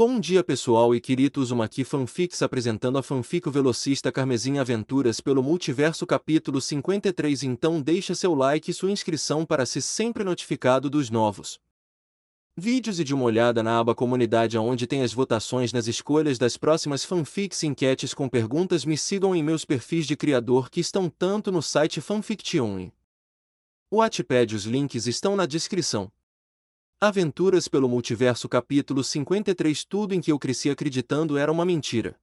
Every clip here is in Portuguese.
Bom dia pessoal e queridos, uma aqui fanfics apresentando a fanfic O Velocista Carmesim Aventuras pelo Multiverso capítulo 53. Então deixa seu like e sua inscrição para ser sempre notificado dos novos vídeos e de uma olhada na aba comunidade onde tem as votações nas escolhas das próximas fanfics e enquetes com perguntas. Me sigam em meus perfis de criador que estão tanto no site Fanfiction e Wattpad, os links estão na descrição. Aventuras pelo Multiverso capítulo 53. Tudo em que eu cresci acreditando era uma mentira.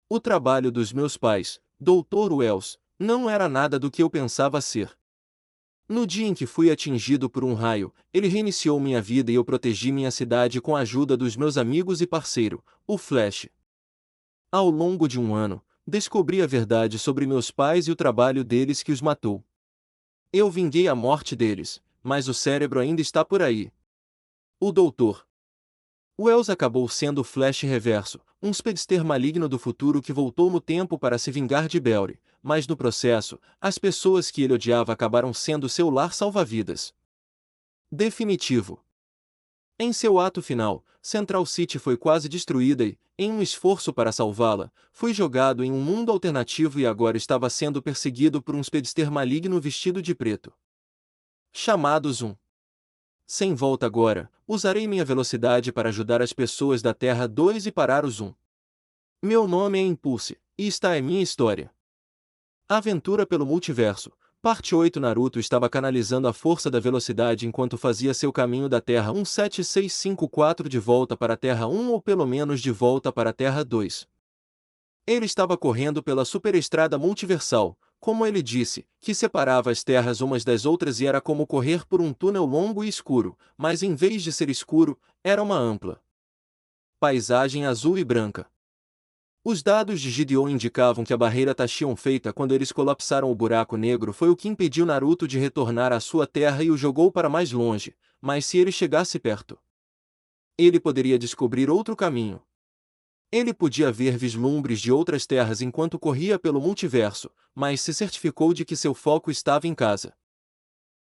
O trabalho dos meus pais, Dr. Wells, não era nada do que eu pensava ser. No dia em que fui atingido por um raio, ele reiniciou minha vida e eu protegi minha cidade com a ajuda dos meus amigos e parceiro, o Flash. Ao longo de um ano, descobri a verdade sobre meus pais e o trabalho deles que os matou. Eu vinguei a morte deles, mas o cérebro ainda está por aí. O Dr. Wells acabou sendo o Flash Reverso, um speedster maligno do futuro que voltou no tempo para se vingar de Barry, mas no processo, as pessoas que ele odiava acabaram sendo seu lar salva-vidas definitivo. Em seu ato final, Central City foi quase destruída e, em um esforço para salvá-la, foi jogado em um mundo alternativo e agora estava sendo perseguido por um speedster maligno vestido de preto. Chamado Zoom. Sem volta agora, usarei minha velocidade para ajudar as pessoas da Terra 2 e parar o Zoom. Meu nome é Impulse, e esta é minha história. Aventura pelo Multiverso, Parte 8. Naruto estava canalizando a força da velocidade enquanto fazia seu caminho da Terra 17654 de volta para a Terra 1 ou pelo menos de volta para a Terra 2. Ele estava correndo pela superestrada multiversal, como ele disse, que separava as terras umas das outras e era como correr por um túnel longo e escuro, mas em vez de ser escuro, era uma ampla paisagem azul e branca. Os dados de Gideon indicavam que a barreira Tashion feita quando eles colapsaram o buraco negro foi o que impediu Naruto de retornar à sua terra e o jogou para mais longe, mas se ele chegasse perto, ele poderia descobrir outro caminho. Ele podia ver vislumbres de outras terras enquanto corria pelo multiverso, mas se certificou de que seu foco estava em casa.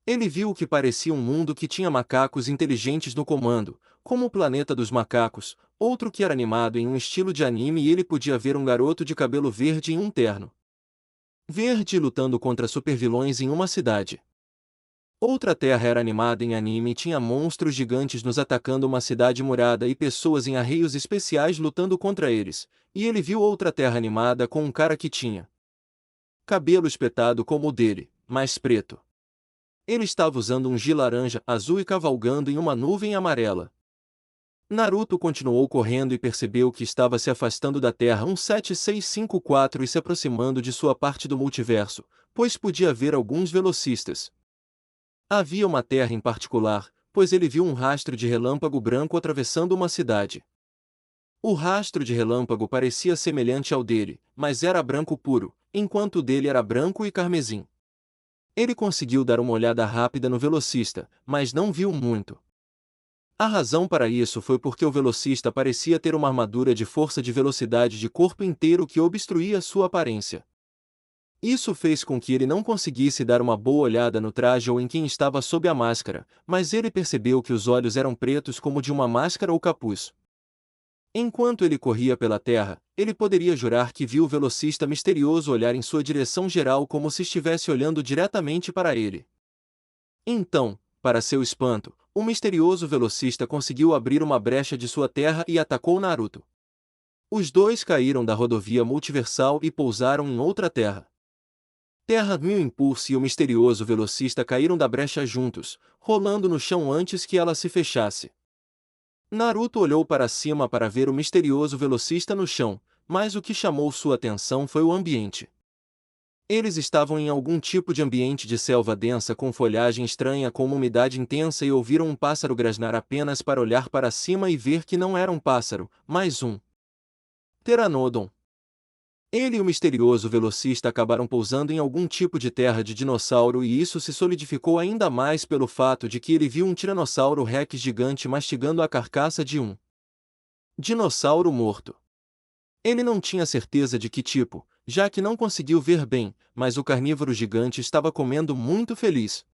Ele viu o que parecia um mundo que tinha macacos inteligentes no comando, como o planeta dos macacos, outro que era animado em um estilo de anime, e ele podia ver um garoto de cabelo verde em um terno verde lutando contra supervilões em uma cidade. Outra terra era animada em anime e tinha monstros gigantes nos atacando uma cidade murada e pessoas em arreios especiais lutando contra eles, e ele viu outra terra animada com um cara que tinha cabelo espetado como o dele, mas preto. Ele estava usando um gi laranja azul e cavalgando em uma nuvem amarela. Naruto continuou correndo e percebeu que estava se afastando da Terra 17654 e se aproximando de sua parte do multiverso, pois podia ver alguns velocistas. Havia uma terra em particular, pois ele viu um rastro de relâmpago branco atravessando uma cidade. O rastro de relâmpago parecia semelhante ao dele, mas era branco puro, enquanto o dele era branco e carmesim. Ele conseguiu dar uma olhada rápida no velocista, mas não viu muito. A razão para isso foi porque o velocista parecia ter uma armadura de força de velocidade de corpo inteiro que obstruía sua aparência. Isso fez com que ele não conseguisse dar uma boa olhada no traje ou em quem estava sob a máscara, mas ele percebeu que os olhos eram pretos como de uma máscara ou capuz. Enquanto ele corria pela terra, ele poderia jurar que viu o velocista misterioso olhar em sua direção geral como se estivesse olhando diretamente para ele. Então, para seu espanto, o misterioso velocista conseguiu abrir uma brecha de sua terra e atacou Naruto. Os dois caíram da rodovia multiversal e pousaram em outra terra. Terra 1000. Impulso e o misterioso velocista caíram da brecha juntos, rolando no chão antes que ela se fechasse. Naruto olhou para cima para ver o misterioso velocista no chão, mas o que chamou sua atenção foi o ambiente. Eles estavam em algum tipo de ambiente de selva densa com folhagem estranha com uma umidade intensa e ouviram um pássaro grasnar apenas para olhar para cima e ver que não era um pássaro, mas um pteranodon. Ele e o misterioso velocista acabaram pousando em algum tipo de terra de dinossauro e isso se solidificou ainda mais pelo fato de que ele viu um tiranossauro rex gigante mastigando a carcaça de um dinossauro morto. Ele não tinha certeza de que tipo, já que não conseguiu ver bem, mas o carnívoro gigante estava comendo muito feliz.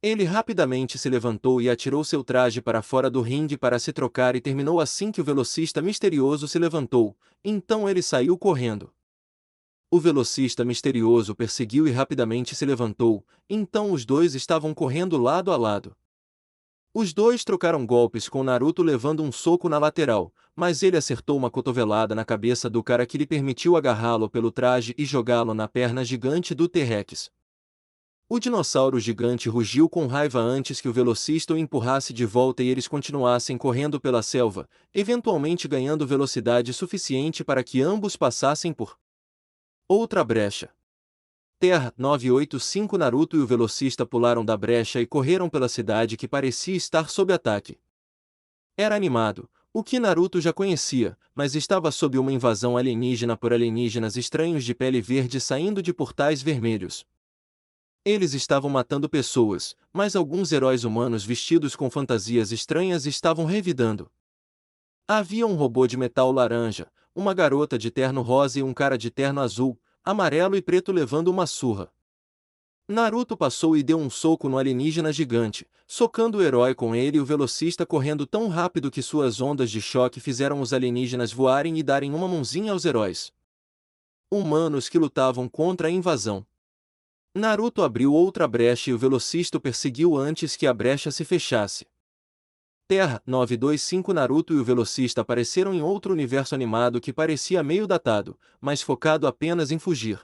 Ele rapidamente se levantou e atirou seu traje para fora do ringue para se trocar e terminou assim que o velocista misterioso se levantou, então ele saiu correndo. O velocista misterioso perseguiu e rapidamente se levantou, então os dois estavam correndo lado a lado. Os dois trocaram golpes com Naruto levando um soco na lateral, mas ele acertou uma cotovelada na cabeça do cara que lhe permitiu agarrá-lo pelo traje e jogá-lo na perna gigante do T-Rex. O dinossauro gigante rugiu com raiva antes que o velocista o empurrasse de volta e eles continuassem correndo pela selva, eventualmente ganhando velocidade suficiente para que ambos passassem por outra brecha. Terra 985 Naruto e o velocista pularam da brecha e correram pela cidade que parecia estar sob ataque. Era animado, o que Naruto já conhecia, mas estava sob uma invasão alienígena por alienígenas estranhos de pele verde saindo de portais vermelhos. Eles estavam matando pessoas, mas alguns heróis humanos vestidos com fantasias estranhas estavam revidando. Havia um robô de metal laranja, uma garota de terno rosa e um cara de terno azul, amarelo e preto levando uma surra. Naruto passou e deu um soco no alienígena gigante, socando o herói com ele e o velocista correndo tão rápido que suas ondas de choque fizeram os alienígenas voarem e darem uma mãozinha aos heróis humanos que lutavam contra a invasão. Naruto abriu outra brecha e o velocista o perseguiu antes que a brecha se fechasse. Terra 925 Naruto e o velocista apareceram em outro universo animado que parecia meio datado, mas focado apenas em fugir.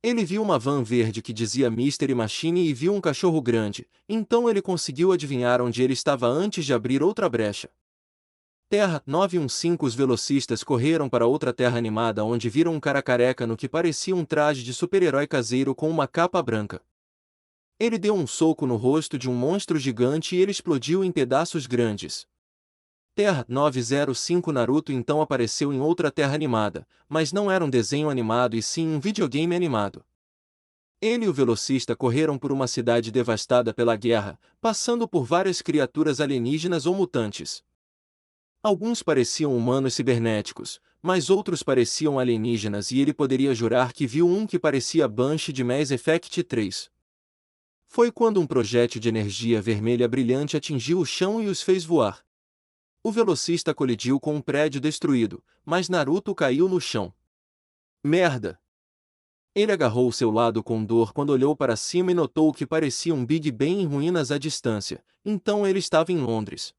Ele viu uma van verde que dizia Mystery Machine e viu um cachorro grande, então ele conseguiu adivinhar onde ele estava antes de abrir outra brecha. Terra 915 Os velocistas correram para outra terra animada onde viram um cara careca no que parecia um traje de super-herói caseiro com uma capa branca. Ele deu um soco no rosto de um monstro gigante e ele explodiu em pedaços grandes. Terra 905 Naruto então apareceu em outra terra animada, mas não era um desenho animado e sim um videogame animado. Ele e o velocista correram por uma cidade devastada pela guerra, passando por várias criaturas alienígenas ou mutantes. Alguns pareciam humanos cibernéticos, mas outros pareciam alienígenas e ele poderia jurar que viu um que parecia Banshee de Mass Effect 3. Foi quando um projétil de energia vermelha brilhante atingiu o chão e os fez voar. O velocista colidiu com um prédio destruído, mas Naruto caiu no chão. Merda! Ele agarrou seu lado com dor quando olhou para cima e notou o que parecia um Big Ben em ruínas à distância, então ele estava em Londres.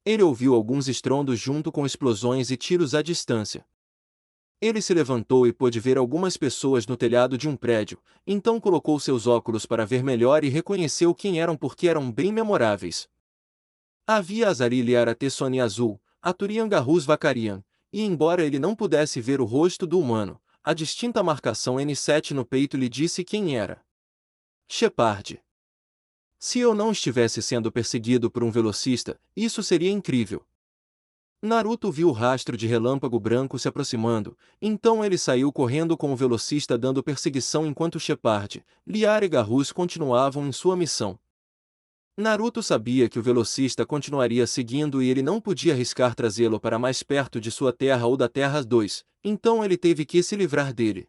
Ele ouviu alguns estrondos junto com explosões e tiros à distância. Ele se levantou e pôde ver algumas pessoas no telhado de um prédio, então colocou seus óculos para ver melhor e reconheceu quem eram porque eram bem memoráveis. Havia Azari Liara Tessoni Azul, Aturian Garrus Vakarian, e embora ele não pudesse ver o rosto do humano, a distinta marcação N7 no peito lhe disse quem era. Shepard. Se eu não estivesse sendo perseguido por um velocista, isso seria incrível. Naruto viu o rastro de relâmpago branco se aproximando, então ele saiu correndo com o velocista dando perseguição enquanto Shepard, Liara e Garrus continuavam em sua missão. Naruto sabia que o velocista continuaria seguindo e ele não podia arriscar trazê-lo para mais perto de sua terra ou da Terra 2, então ele teve que se livrar dele.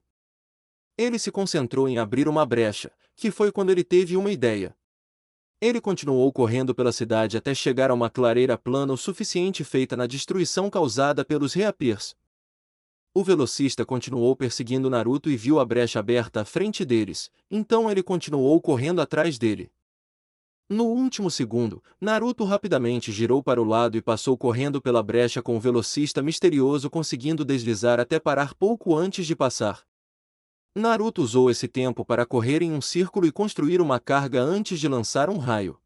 Ele se concentrou em abrir uma brecha, que foi quando ele teve uma ideia. Ele continuou correndo pela cidade até chegar a uma clareira plana o suficiente feita na destruição causada pelos reapers. O velocista continuou perseguindo Naruto e viu a brecha aberta à frente deles, então ele continuou correndo atrás dele. No último segundo, Naruto rapidamente girou para o lado e passou correndo pela brecha com o velocista misterioso conseguindo deslizar até parar pouco antes de passar. Naruto usou esse tempo para correr em um círculo e construir uma carga antes de lançar um raio.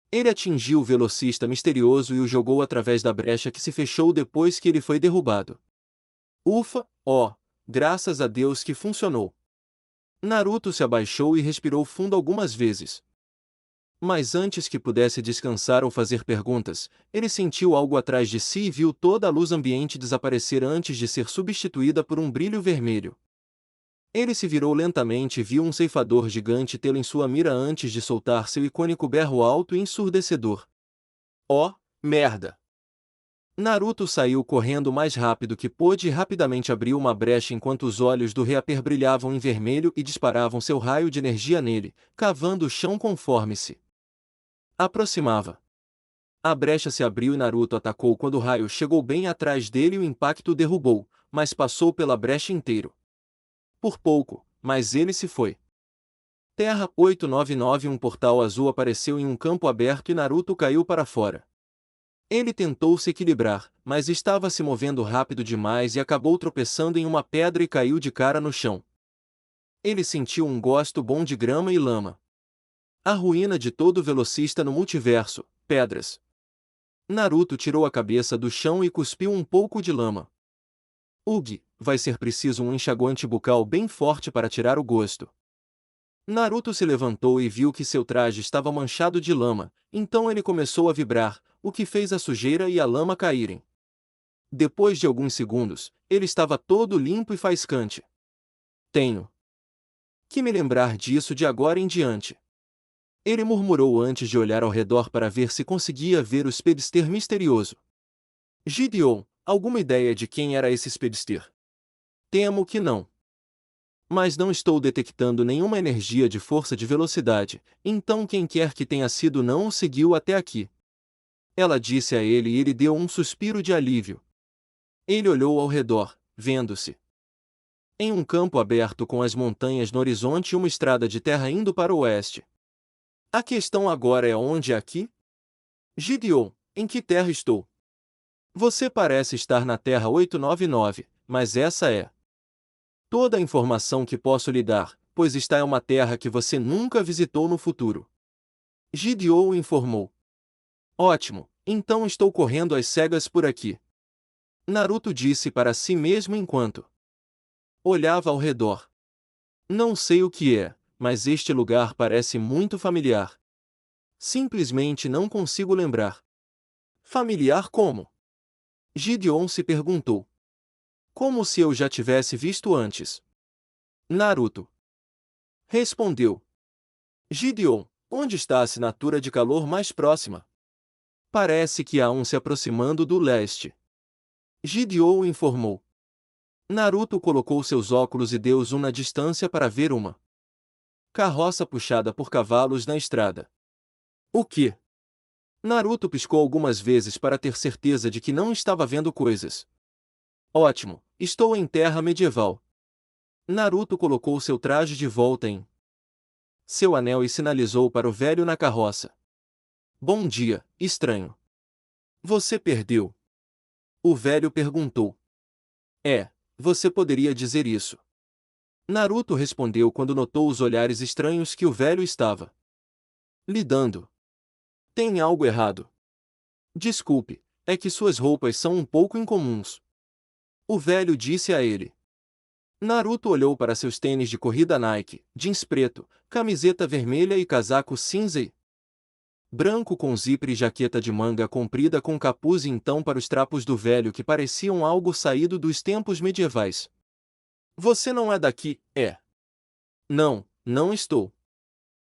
Ele atingiu o velocista misterioso e o jogou através da brecha que se fechou depois que ele foi derrubado. Ufa, graças a Deus que funcionou. Naruto se abaixou e respirou fundo algumas vezes. Mas antes que pudesse descansar ou fazer perguntas, ele sentiu algo atrás de si e viu toda a luz ambiente desaparecer antes de ser substituída por um brilho vermelho. Ele se virou lentamente e viu um ceifador gigante tê-lo em sua mira antes de soltar seu icônico berro alto e ensurdecedor. Oh, merda! Naruto saiu correndo o mais rápido que pôde e rapidamente abriu uma brecha enquanto os olhos do Reaper brilhavam em vermelho e disparavam seu raio de energia nele, cavando o chão conforme se aproximava. A brecha se abriu e Naruto atacou quando o raio chegou bem atrás dele e o impacto o derrubou, mas passou pela brecha inteiro. Por pouco, mas ele se foi. Terra 899. Um portal azul apareceu em um campo aberto e Naruto caiu para fora. Ele tentou se equilibrar, mas estava se movendo rápido demais e acabou tropeçando em uma pedra e caiu de cara no chão. Ele sentiu um gosto bom de grama e lama. A ruína de todo velocista no multiverso, pedras. Naruto tirou a cabeça do chão e cuspiu um pouco de lama. Ugi, vai ser preciso um enxaguante bucal bem forte para tirar o gosto. Naruto se levantou e viu que seu traje estava manchado de lama, então ele começou a vibrar, o que fez a sujeira e a lama caírem. Depois de alguns segundos, ele estava todo limpo e faiscante. Tenho que me lembrar disso de agora em diante. Ele murmurou antes de olhar ao redor para ver se conseguia ver o Speedster misterioso. Gideon, alguma ideia de quem era esse Speedster? Temo que não. Mas não estou detectando nenhuma energia de força de velocidade, então quem quer que tenha sido não o seguiu até aqui. Ela disse a ele e ele deu um suspiro de alívio. Ele olhou ao redor, vendo-se em um campo aberto com as montanhas no horizonte e uma estrada de terra indo para o oeste. A questão agora é onde é aqui? Gideon, em que terra estou? Você parece estar na Terra 899, mas essa é toda a informação que posso lhe dar, pois está em uma terra que você nunca visitou no futuro. Gideon informou. Ótimo, então estou correndo às cegas por aqui. Naruto disse para si mesmo enquanto olhava ao redor. Não sei o que é, mas este lugar parece muito familiar. Simplesmente não consigo lembrar. Familiar como? Gideon se perguntou. Como se eu já tivesse visto antes. Naruto respondeu. Gideon, onde está a assinatura de calor mais próxima? Parece que há um se aproximando do leste. Gideon informou. Naruto colocou seus óculos e deu zoom na distância para ver uma carroça puxada por cavalos na estrada. O que? Naruto piscou algumas vezes para ter certeza de que não estava vendo coisas. Ótimo, estou em terra medieval. Naruto colocou seu traje de volta em seu anel e sinalizou para o velho na carroça. Bom dia, estranho. Você perdeu? O velho perguntou. Você poderia dizer isso. Naruto respondeu quando notou os olhares estranhos que o velho estava lidando. Tem algo errado. Desculpe, é que suas roupas são um pouco incomuns. O velho disse a ele. Naruto olhou para seus tênis de corrida Nike, jeans preto, camiseta vermelha e casaco cinza e branco com zíper e jaqueta de manga comprida com capuz e então para os trapos do velho que pareciam algo saído dos tempos medievais. Você não é daqui, é? Não, não estou.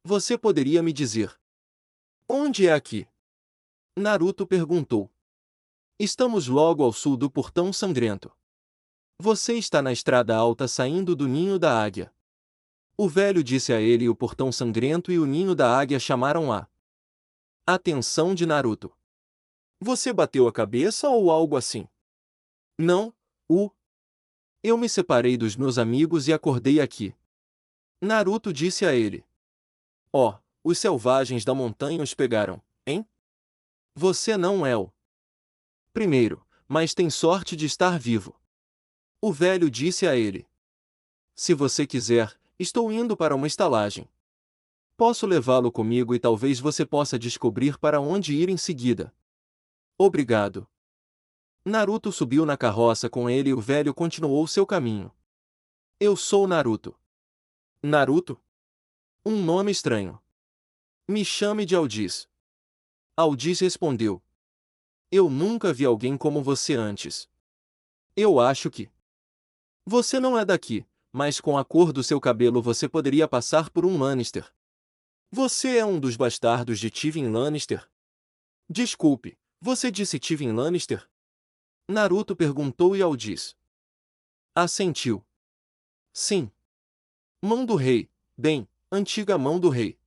Você poderia me dizer. Onde é aqui? Naruto perguntou. Estamos logo ao sul do Portão Sangrento. Você está na estrada alta saindo do Ninho da Águia. O velho disse a ele e o Portão Sangrento e o Ninho da Águia chamaram a atenção de Naruto. Você bateu a cabeça ou algo assim? Não, eu me separei dos meus amigos e acordei aqui. Naruto disse a ele. Os selvagens da montanha os pegaram, hein? Você não é o primeiro, mas tem sorte de estar vivo. O velho disse a ele. Se você quiser, estou indo para uma estalagem. Posso levá-lo comigo e talvez você possa descobrir para onde ir em seguida. Obrigado. Naruto subiu na carroça com ele e o velho continuou seu caminho. Eu sou Naruto. Naruto? Um nome estranho. Me chame de Aldis. Aldis respondeu. Eu nunca vi alguém como você antes. Eu acho que você não é daqui, mas com a cor do seu cabelo você poderia passar por um Lannister. Você é um dos bastardos de Tywin Lannister? Desculpe, você disse Tywin Lannister? Naruto perguntou e Aldis assentiu. Sim. Mão do rei, bem, antiga mão do rei.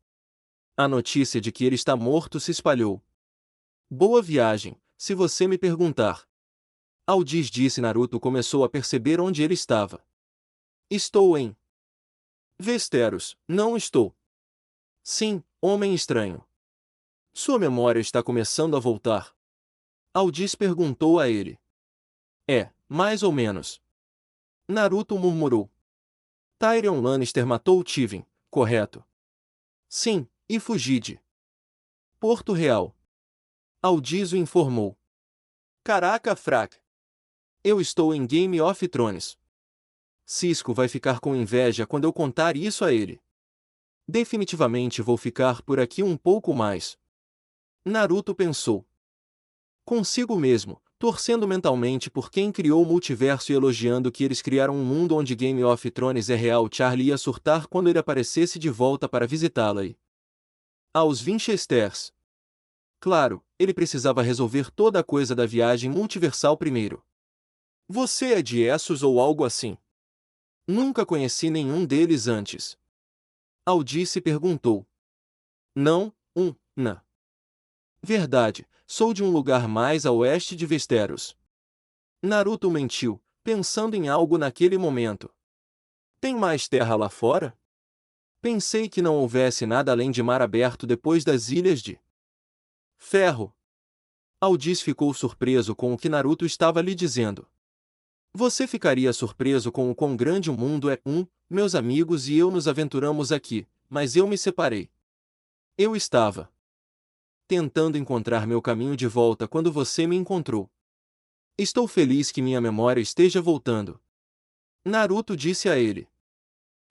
A notícia de que ele está morto se espalhou. Boa viagem, se você me perguntar. Aldis disse. Naruto começou a perceber onde ele estava. Estou em Westeros, não estou. Sim, homem estranho. Sua memória está começando a voltar. Aldis perguntou a ele. É, mais ou menos. Naruto murmurou. Tyrion Lannister matou Tywin, correto? Sim, e fugi de Porto Real. Aldis o informou. Caraca, fraca. Eu estou em Game of Thrones. Cisco vai ficar com inveja quando eu contar isso a ele. Definitivamente vou ficar por aqui um pouco mais. Naruto pensou. Consigo mesmo, torcendo mentalmente por quem criou o multiverso e elogiando que eles criaram um mundo onde Game of Thrones é real. Charlie ia surtar quando ele aparecesse de volta para visitá-la e aos Winchesters. Claro, ele precisava resolver toda a coisa da viagem multiversal primeiro. Você é de Essos ou algo assim? Nunca conheci nenhum deles antes. Aldice perguntou. Não, na verdade, sou de um lugar mais a oeste de Westeros. Naruto mentiu, pensando em algo naquele momento. Tem mais terra lá fora? Pensei que não houvesse nada além de mar aberto depois das Ilhas de Ferro. Aldis ficou surpreso com o que Naruto estava lhe dizendo. Você ficaria surpreso com o quão grande o mundo é. Meus amigos e eu nos aventuramos aqui, mas eu me separei. Eu estava tentando encontrar meu caminho de volta quando você me encontrou. Estou feliz que minha memória esteja voltando. Naruto disse a ele.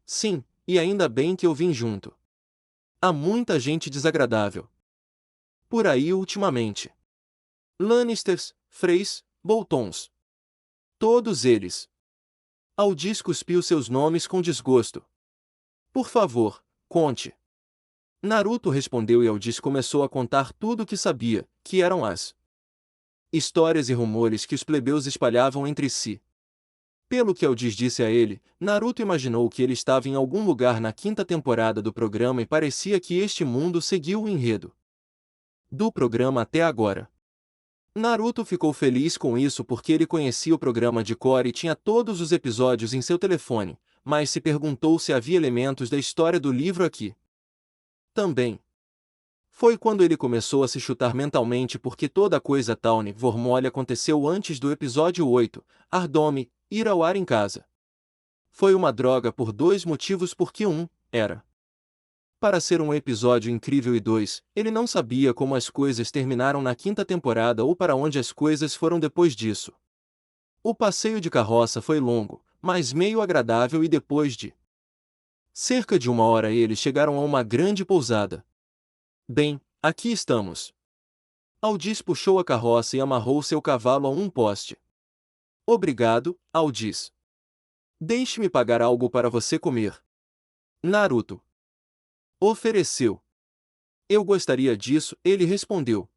Sim, e ainda bem que eu vim junto. Há muita gente desagradável por aí ultimamente. Lannisters, Freys, Boltons. Todos eles. Aldis cuspiu seus nomes com desgosto. Por favor, conte. Naruto respondeu e Aldis começou a contar tudo o que sabia, que eram as histórias e rumores que os plebeus espalhavam entre si. Pelo que Aldis disse a ele, Naruto imaginou que ele estava em algum lugar na quinta temporada do programa e parecia que este mundo seguiu o enredo do programa até agora. Naruto ficou feliz com isso porque ele conhecia o programa de cor e tinha todos os episódios em seu telefone, mas se perguntou se havia elementos da história do livro aqui. Também. Foi quando ele começou a se chutar mentalmente porque toda a coisa Tawny Vormolha aconteceu antes do episódio 8, Ardome, ir ao ar em casa. Foi uma droga por dois motivos porque era para ser um episódio incrível e 2, ele não sabia como as coisas terminaram na quinta temporada ou para onde as coisas foram depois disso. O passeio de carroça foi longo, mas meio agradável e depois de cerca de 1 hora eles chegaram a uma grande pousada. Bem, aqui estamos. Aldis puxou a carroça e amarrou seu cavalo a um poste. Obrigado, Aldis. Deixe-me pagar algo para você comer. Naruto ofereceu. Eu gostaria disso, ele respondeu.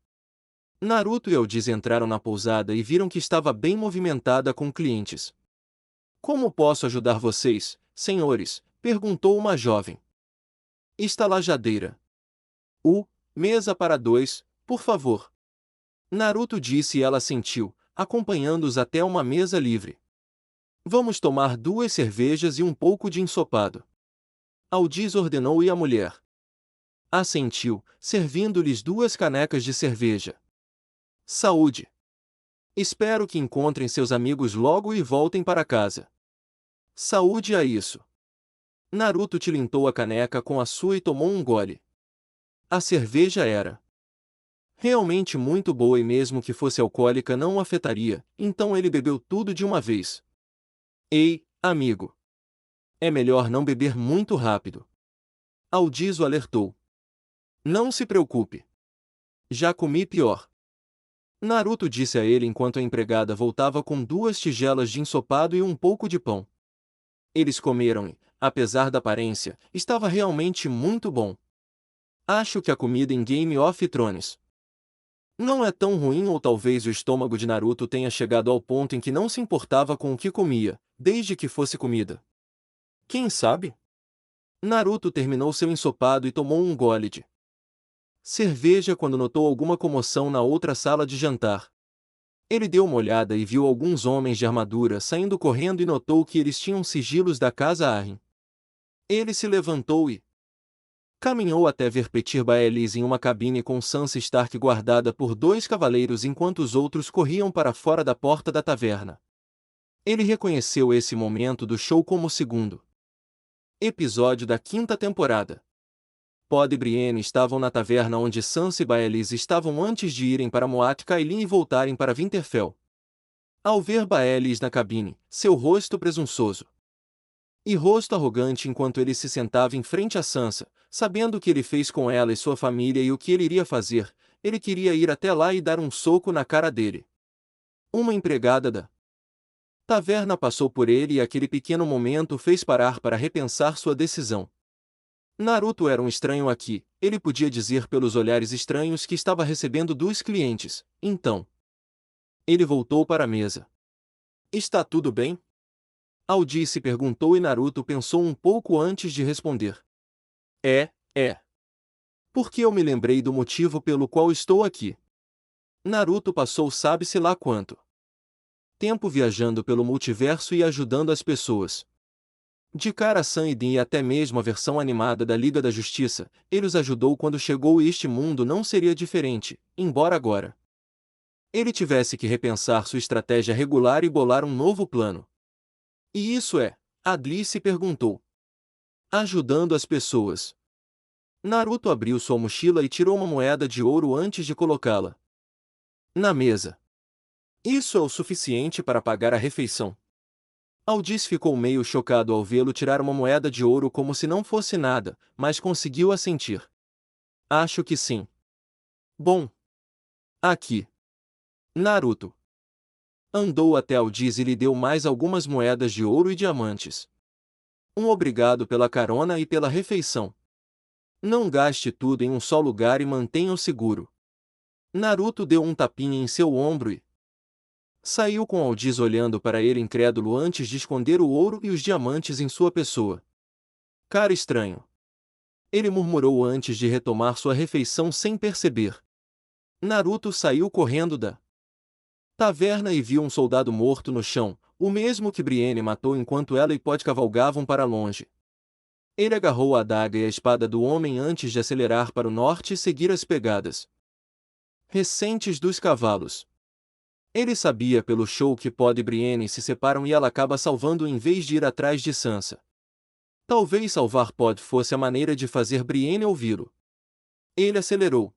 Naruto e Aldis entraram na pousada e viram que estava bem movimentada com clientes. Como posso ajudar vocês, senhores? Perguntou uma jovem. Estalajadeira. Mesa para dois, por favor. Naruto disse e ela assentiu, acompanhando-os até uma mesa livre. Vamos tomar 2 cervejas e um pouco de ensopado. Aldis ordenou e a mulher assentiu, servindo-lhes 2 canecas de cerveja. Saúde! Espero que encontrem seus amigos logo e voltem para casa. Saúde a isso! Naruto tilintou a caneca com a sua e tomou um gole. A cerveja era realmente muito boa e mesmo que fosse alcoólica não o afetaria, então ele bebeu tudo de uma vez. Ei, amigo! É melhor não beber muito rápido. Aldis o alertou. Não se preocupe. Já comi pior. Naruto disse a ele enquanto a empregada voltava com 2 tigelas de ensopado e um pouco de pão. Eles comeram e, apesar da aparência, estava realmente muito bom. Acho que a comida em Game of Thrones Não é tão ruim, ou talvez o estômago de Naruto tenha chegado ao ponto em que não se importava com o que comia, desde que fosse comida. Quem sabe? Naruto terminou seu ensopado e tomou um gole de cerveja quando notou alguma comoção na outra sala de jantar. Ele deu uma olhada e viu alguns homens de armadura saindo correndo e notou que eles tinham sigilos da casa Arryn. Ele se levantou e caminhou até ver Petyr Baelish em uma cabine com Sansa Stark guardada por dois cavaleiros enquanto os outros corriam para fora da porta da taverna. Ele reconheceu esse momento do show como o segundo episódio da quinta temporada. Pod e Brienne estavam na taverna onde Sansa e Baelish estavam antes de irem para Moat Cailin e voltarem para Winterfell. Ao ver Baelish na cabine, seu rosto presunçoso e rosto arrogante enquanto ele se sentava em frente a Sansa, sabendo o que ele fez com ela e sua família e o que ele iria fazer, ele queria ir até lá e dar um soco na cara dele. Uma empregada da taverna passou por ele e aquele pequeno momento o fez parar para repensar sua decisão. Naruto era um estranho aqui, ele podia dizer pelos olhares estranhos que estava recebendo dos clientes, então. Ele voltou para a mesa. Está tudo bem? Aldice perguntou e Naruto pensou um pouco antes de responder. É. Porque eu me lembrei do motivo pelo qual estou aqui. Naruto passou sabe-se lá quanto tempo viajando pelo multiverso e ajudando as pessoas. De cara a Sanidin e até mesmo a versão animada da Liga da Justiça, ele os ajudou quando chegou e este mundo não seria diferente, embora agora ele tivesse que repensar sua estratégia regular e bolar um novo plano. E isso é? Adlice perguntou. Ajudando as pessoas. Naruto abriu sua mochila e tirou uma moeda de ouro antes de colocá-la na mesa. Isso é o suficiente para pagar a refeição. Aldice ficou meio chocado ao vê-lo tirar uma moeda de ouro como se não fosse nada, mas conseguiu assentir. Acho que sim. Bom. Aqui. Naruto andou até Aldice e lhe deu mais algumas moedas de ouro e diamantes. Um obrigado pela carona e pela refeição. Não gaste tudo em um só lugar e mantenha-o seguro. Naruto deu um tapinha em seu ombro e saiu com Aldice olhando para ele incrédulo antes de esconder o ouro e os diamantes em sua pessoa. Cara estranho. Ele murmurou antes de retomar sua refeição sem perceber. Naruto saiu correndo da taverna e viu um soldado morto no chão, o mesmo que Brienne matou enquanto ela e Pod cavalgavam para longe. Ele agarrou a adaga e a espada do homem antes de acelerar para o norte e seguir as pegadas recentes dos cavalos. Ele sabia pelo show que Pod e Brienne se separam e ela acaba salvando em vez de ir atrás de Sansa. Talvez salvar Pod fosse a maneira de fazer Brienne ouvi-lo. Ele acelerou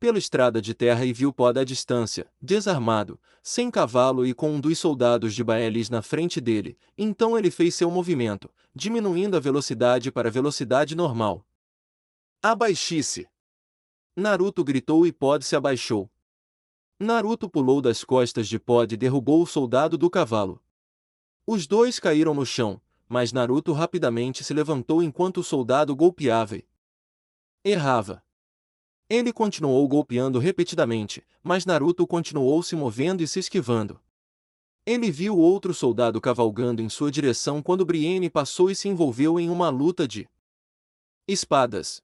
pela estrada de terra e viu Pod à distância, desarmado, sem cavalo e com um dos soldados de Baelish na frente dele. Então ele fez seu movimento, diminuindo a velocidade para a velocidade normal. Abaixe-se! Naruto gritou e Pod se abaixou. Naruto pulou das costas de Pod e derrubou o soldado do cavalo. Os dois caíram no chão, mas Naruto rapidamente se levantou enquanto o soldado golpeava e errava. Ele continuou golpeando repetidamente, mas Naruto continuou se movendo e se esquivando. Ele viu outro soldado cavalgando em sua direção quando Brienne passou e se envolveu em uma luta de espadas.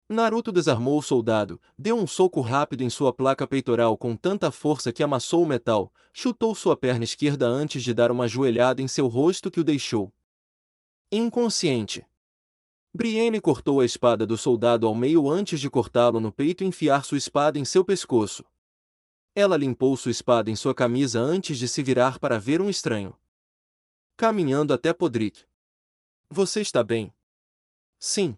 Naruto desarmou o soldado, deu um soco rápido em sua placa peitoral com tanta força que amassou o metal, chutou sua perna esquerda antes de dar uma joelhada em seu rosto que o deixou inconsciente. Brienne cortou a espada do soldado ao meio antes de cortá-lo no peito e enfiar sua espada em seu pescoço. Ela limpou sua espada em sua camisa antes de se virar para ver um estranho caminhando até Podrick. Você está bem? Sim.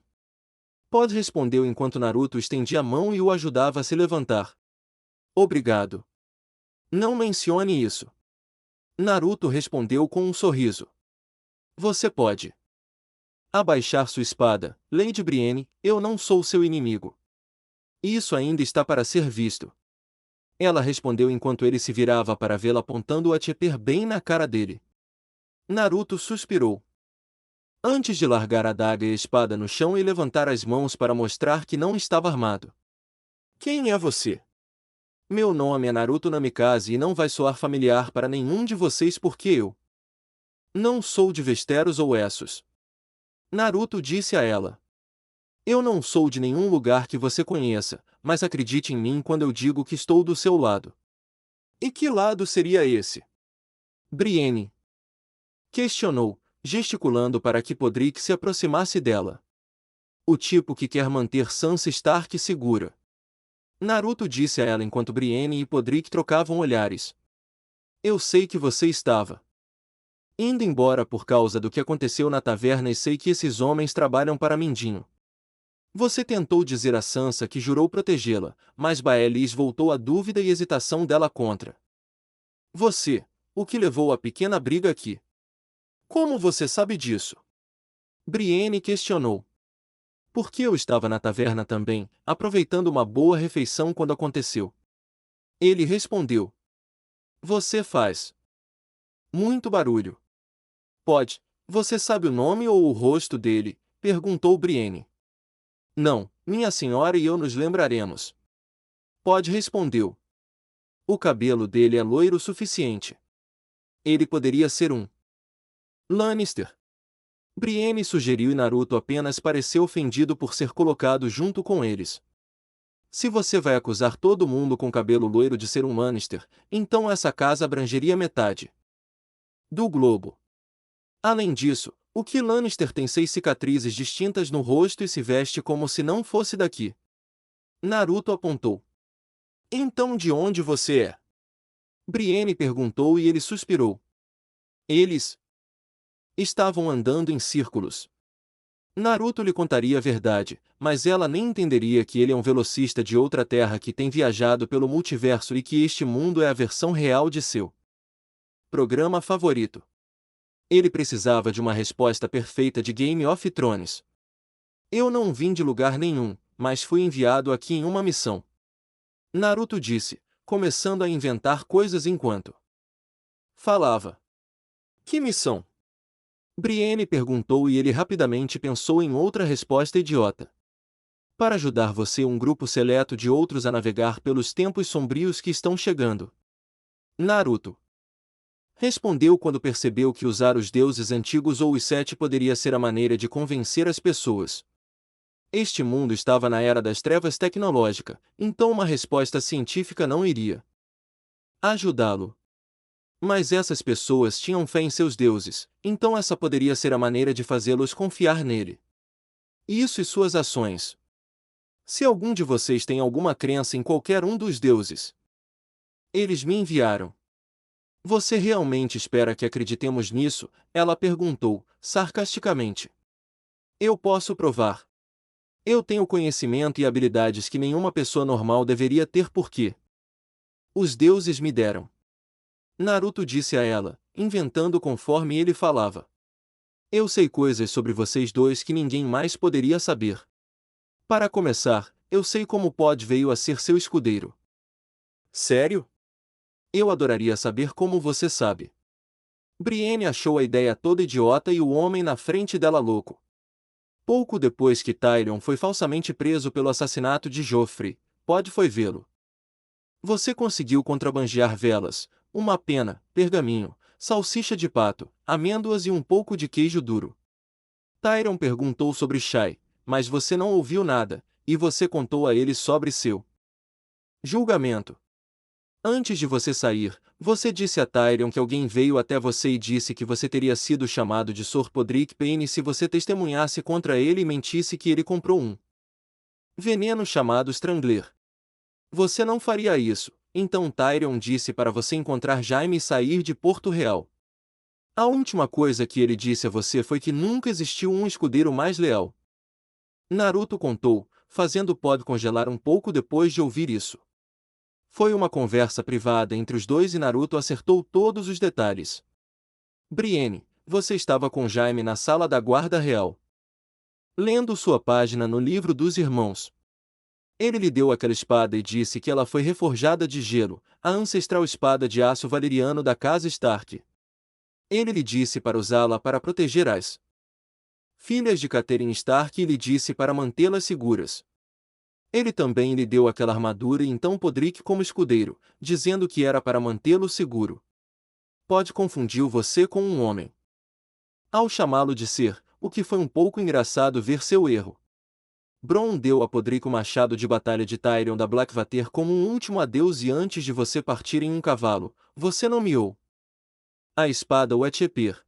Pod respondeu enquanto Naruto estendia a mão e o ajudava a se levantar. Obrigado. Não mencione isso. Naruto respondeu com um sorriso. Você pode abaixar sua espada, Lady Brienne, eu não sou seu inimigo. Isso ainda está para ser visto. Ela respondeu enquanto ele se virava para vê-la apontando o Acheper bem na cara dele. Naruto suspirou. Antes de largar a adaga e a espada no chão e levantar as mãos para mostrar que não estava armado. Quem é você? Meu nome é Naruto Namikaze e não vai soar familiar para nenhum de vocês porque eu não sou de Westeros ou Essos. Naruto disse a ela. Eu não sou de nenhum lugar que você conheça, mas acredite em mim quando eu digo que estou do seu lado. E que lado seria esse? Brienne questionou, gesticulando para que Podrick se aproximasse dela. O tipo que quer manter Sansa Stark segura. Naruto disse a ela enquanto Brienne e Podrick trocavam olhares. Eu sei que você estava indo embora por causa do que aconteceu na taverna e sei que esses homens trabalham para Mindinho. Você tentou dizer a Sansa que jurou protegê-la, mas Baelis voltou a dúvida e hesitação dela contra você, o que levou à pequena briga aqui. Como você sabe disso? Brienne questionou. Porque eu estava na taverna também, aproveitando uma boa refeição quando aconteceu. Ele respondeu. Você faz muito barulho. Pode, você sabe o nome ou o rosto dele? Perguntou Brienne. Não, minha senhora e eu nos lembraremos. Pod respondeu. O cabelo dele é loiro o suficiente. Ele poderia ser um Lannister. Brienne sugeriu e Naruto apenas pareceu ofendido por ser colocado junto com eles. Se você vai acusar todo mundo com cabelo loiro de ser um Lannister, então essa casa abrangeria metade do globo. Além disso, o que Lannister tem 6 cicatrizes distintas no rosto e se veste como se não fosse daqui? Naruto apontou. Então de onde você é? Brienne perguntou e ele suspirou. Eles estavam andando em círculos. Naruto lhe contaria a verdade, mas ela nem entenderia que ele é um velocista de outra terra que tem viajado pelo multiverso e que este mundo é a versão real de seu programa favorito. Ele precisava de uma resposta perfeita de Game of Thrones. Eu não vim de lugar nenhum, mas fui enviado aqui em uma missão. Naruto disse, começando a inventar coisas enquanto falava. Que missão? Brienne perguntou e ele rapidamente pensou em outra resposta idiota. Para ajudar você um grupo seleto de outros a navegar pelos tempos sombrios que estão chegando. Naruto respondeu quando percebeu que usar os deuses antigos ou os sete poderia ser a maneira de convencer as pessoas. Este mundo estava na era das trevas tecnológica, então uma resposta científica não iria ajudá-lo. Mas essas pessoas tinham fé em seus deuses, então essa poderia ser a maneira de fazê-los confiar nele. Isso e suas ações. Se algum de vocês tem alguma crença em qualquer um dos deuses, eles me enviaram. Você realmente espera que acreditemos nisso? Ela perguntou, sarcasticamente. Eu posso provar. Eu tenho conhecimento e habilidades que nenhuma pessoa normal deveria ter porque os deuses me deram. Naruto disse a ela, inventando conforme ele falava. Eu sei coisas sobre vocês dois que ninguém mais poderia saber. Para começar, eu sei como Pod veio a ser seu escudeiro. Sério? Eu adoraria saber como você sabe. Brienne achou a ideia toda idiota e o homem na frente dela louco. Pouco depois que Tyrion foi falsamente preso pelo assassinato de Joffrey, Pod foi vê-lo. Você conseguiu contrabandear velas, uma pena, pergaminho, salsicha de pato, amêndoas e um pouco de queijo duro. Tyrion perguntou sobre Shai, mas você não ouviu nada, e você contou a ele sobre seu julgamento. Antes de você sair, você disse a Tyrion que alguém veio até você e disse que você teria sido chamado de Sor Podrick Payne se você testemunhasse contra ele e mentisse que ele comprou um veneno chamado Strangler. Você não faria isso, então Tyrion disse para você encontrar Jaime e sair de Porto Real. A última coisa que ele disse a você foi que nunca existiu um escudeiro mais leal. Naruto contou, fazendo Pod congelar um pouco depois de ouvir isso. Foi uma conversa privada entre os dois e Naruto acertou todos os detalhes. Brienne, você estava com Jaime na sala da guarda real, lendo sua página no livro dos irmãos. Ele lhe deu aquela espada e disse que ela foi reforjada de gelo, a ancestral espada de aço valeriano da casa Stark. Ele lhe disse para usá-la para proteger as filhas de Catelyn Stark e lhe disse para mantê-las seguras. Ele também lhe deu aquela armadura e então Podrick como escudeiro, dizendo que era para mantê-lo seguro. Pod confundiu você com um homem. Ao chamá-lo de ser, o que foi um pouco engraçado ver seu erro. Bronn deu a Podrick o machado de batalha de Tyrion da Blackwater como um último adeus e antes de você partir em um cavalo, você nomeou a espada Wetcheper.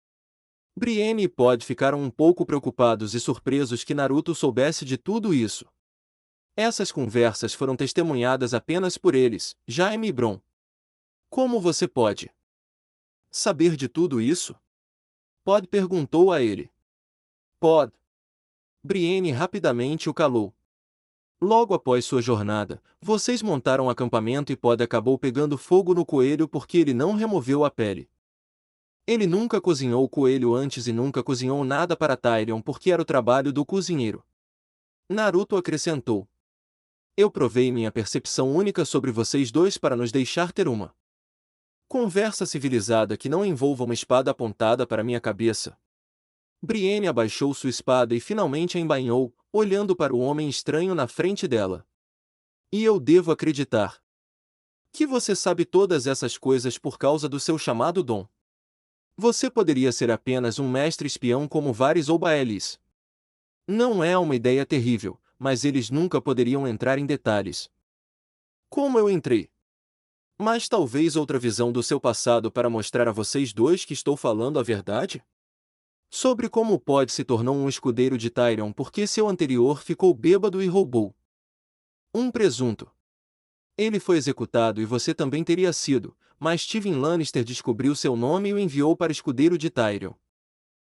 Brienne e Pod ficaram um pouco preocupados e surpresos que Naruto soubesse de tudo isso. Essas conversas foram testemunhadas apenas por eles, Jaime e Bronn. Como você pode saber de tudo isso? Pod perguntou a ele. Pod. Brienne rapidamente o calou. Logo após sua jornada, vocês montaram um acampamento e Pod acabou pegando fogo no coelho porque ele não removeu a pele. Ele nunca cozinhou o coelho antes e nunca cozinhou nada para Tyrion porque era o trabalho do cozinheiro. Naruto acrescentou. Eu provei minha percepção única sobre vocês dois para nos deixar ter uma conversa civilizada que não envolva uma espada apontada para minha cabeça. Brienne abaixou sua espada e finalmente a embainhou, olhando para o homem estranho na frente dela. E eu devo acreditar que você sabe todas essas coisas por causa do seu chamado dom. Você poderia ser apenas um mestre espião como Varys ou Baelis. Não é uma ideia terrível, mas eles nunca poderiam entrar em detalhes. Como eu entrei? Mas talvez outra visão do seu passado para mostrar a vocês dois que estou falando a verdade? Sobre como Pod se tornou um escudeiro de Tyrion porque seu anterior ficou bêbado e roubou um presunto. Ele foi executado e você também teria sido, mas Tyrion Lannister descobriu seu nome e o enviou para escudeiro de Tyrion.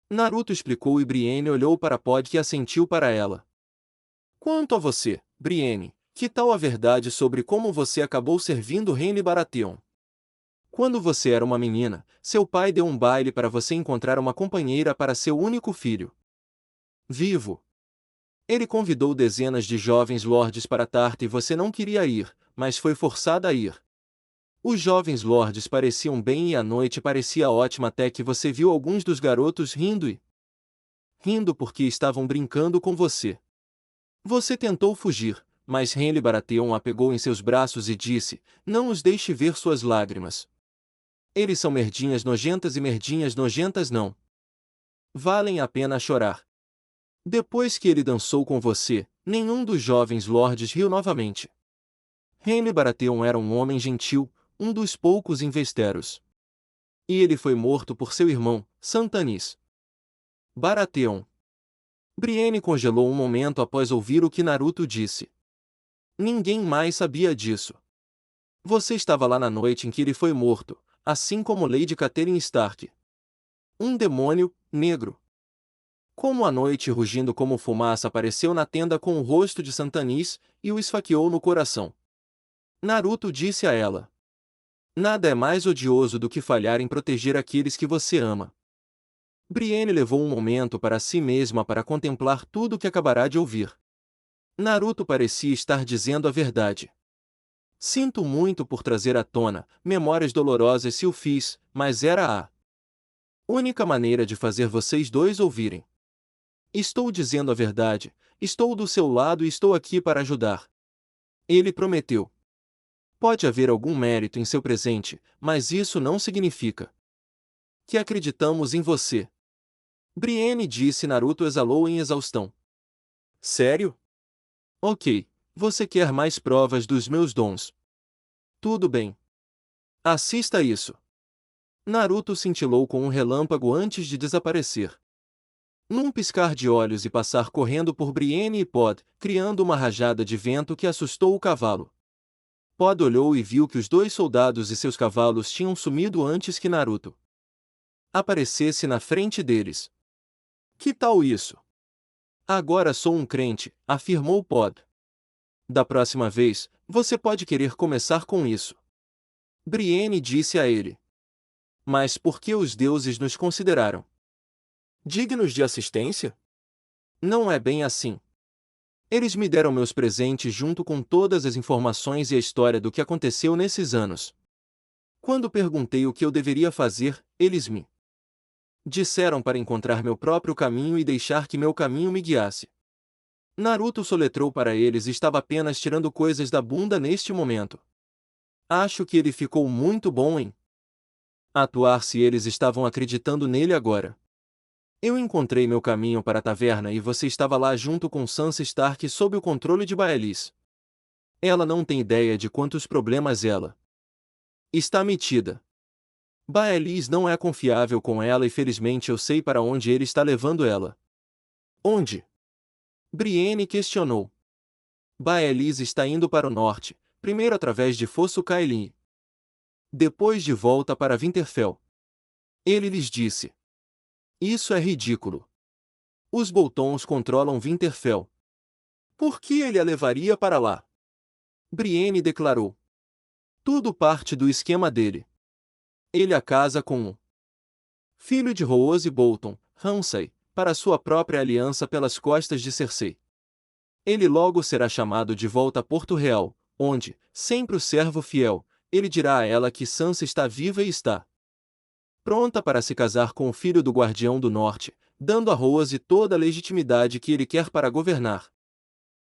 Naruto explicou e Brienne olhou para Pod que assentiu para ela. Quanto a você, Brienne, que tal a verdade sobre como você acabou servindo Renly Baratheon? Quando você era uma menina, seu pai deu um baile para você encontrar uma companheira para seu único filho vivo. Ele convidou dezenas de jovens lordes para Tarth e você não queria ir, mas foi forçada a ir. Os jovens lordes pareciam bem e a noite parecia ótima até que você viu alguns dos garotos rindo porque estavam brincando com você. Você tentou fugir, mas Renly Baratheon a pegou em seus braços e disse, não os deixe ver suas lágrimas. Eles são merdinhas nojentas e merdinhas nojentas não valem a pena chorar. Depois que ele dançou com você, nenhum dos jovens lordes riu novamente. Renly Baratheon era um homem gentil, um dos poucos em Westeros. E ele foi morto por seu irmão, Stannis Baratheon. Brienne congelou um momento após ouvir o que Naruto disse. Ninguém mais sabia disso. Você estava lá na noite em que ele foi morto, assim como Lady Catelyn Stark. Um demônio, negro. Como a noite rugindo como fumaça apareceu na tenda com o rosto de Stannis, e o esfaqueou no coração. Naruto disse a ela. Nada é mais odioso do que falhar em proteger aqueles que você ama. Brienne levou um momento para si mesma para contemplar tudo o que acabará de ouvir. Naruto parecia estar dizendo a verdade. Sinto muito por trazer à tona memórias dolorosas se o fiz, mas era a única maneira de fazer vocês dois ouvirem. Estou dizendo a verdade, estou do seu lado e estou aqui para ajudar. Ele prometeu. Pode haver algum mérito em seu presente, mas isso não significa que acreditamos em você. Brienne disse. Naruto exalou em exaustão. Sério? Ok, você quer mais provas dos meus dons. Tudo bem. Assista isso. Naruto cintilou com um relâmpago antes de desaparecer. Num piscar de olhos e passar correndo por Brienne e Pod, criando uma rajada de vento que assustou o cavalo. Pod olhou e viu que os dois soldados e seus cavalos tinham sumido antes que Naruto aparecesse na frente deles. Que tal isso? Agora sou um crente, afirmou Pod. Da próxima vez, você pode querer começar com isso. Brienne disse a ele. Mas por que os deuses nos consideraram dignos de assistência? Não é bem assim. Eles me deram meus presentes junto com todas as informações e a história do que aconteceu nesses anos. Quando perguntei o que eu deveria fazer, eles me disseram para encontrar meu próprio caminho e deixar que meu caminho me guiasse. Naruto soletrou para eles e estava apenas tirando coisas da bunda neste momento. Acho que ele ficou muito bom em atuar se eles estavam acreditando nele agora. Eu encontrei meu caminho para a taverna e você estava lá junto com Sansa Stark sob o controle de Baelish. Ela não tem ideia de quantos problemas ela está metida. Baelish não é confiável com ela e felizmente eu sei para onde ele está levando ela. Onde? Brienne questionou. Baelish está indo para o norte, primeiro através de Fosso Cailin. Depois de volta para Winterfell. Ele lhes disse. Isso é ridículo. Os Boltons controlam Winterfell. Por que ele a levaria para lá? Brienne declarou. Tudo parte do esquema dele. Ele a casa com o filho de Rose Bolton, Ramsay, para sua própria aliança pelas costas de Cersei. Ele logo será chamado de volta a Porto Real, onde, sempre o servo fiel, ele dirá a ela que Sansa está viva e está pronta para se casar com o filho do Guardião do Norte, dando a Rose toda a legitimidade que ele quer para governar.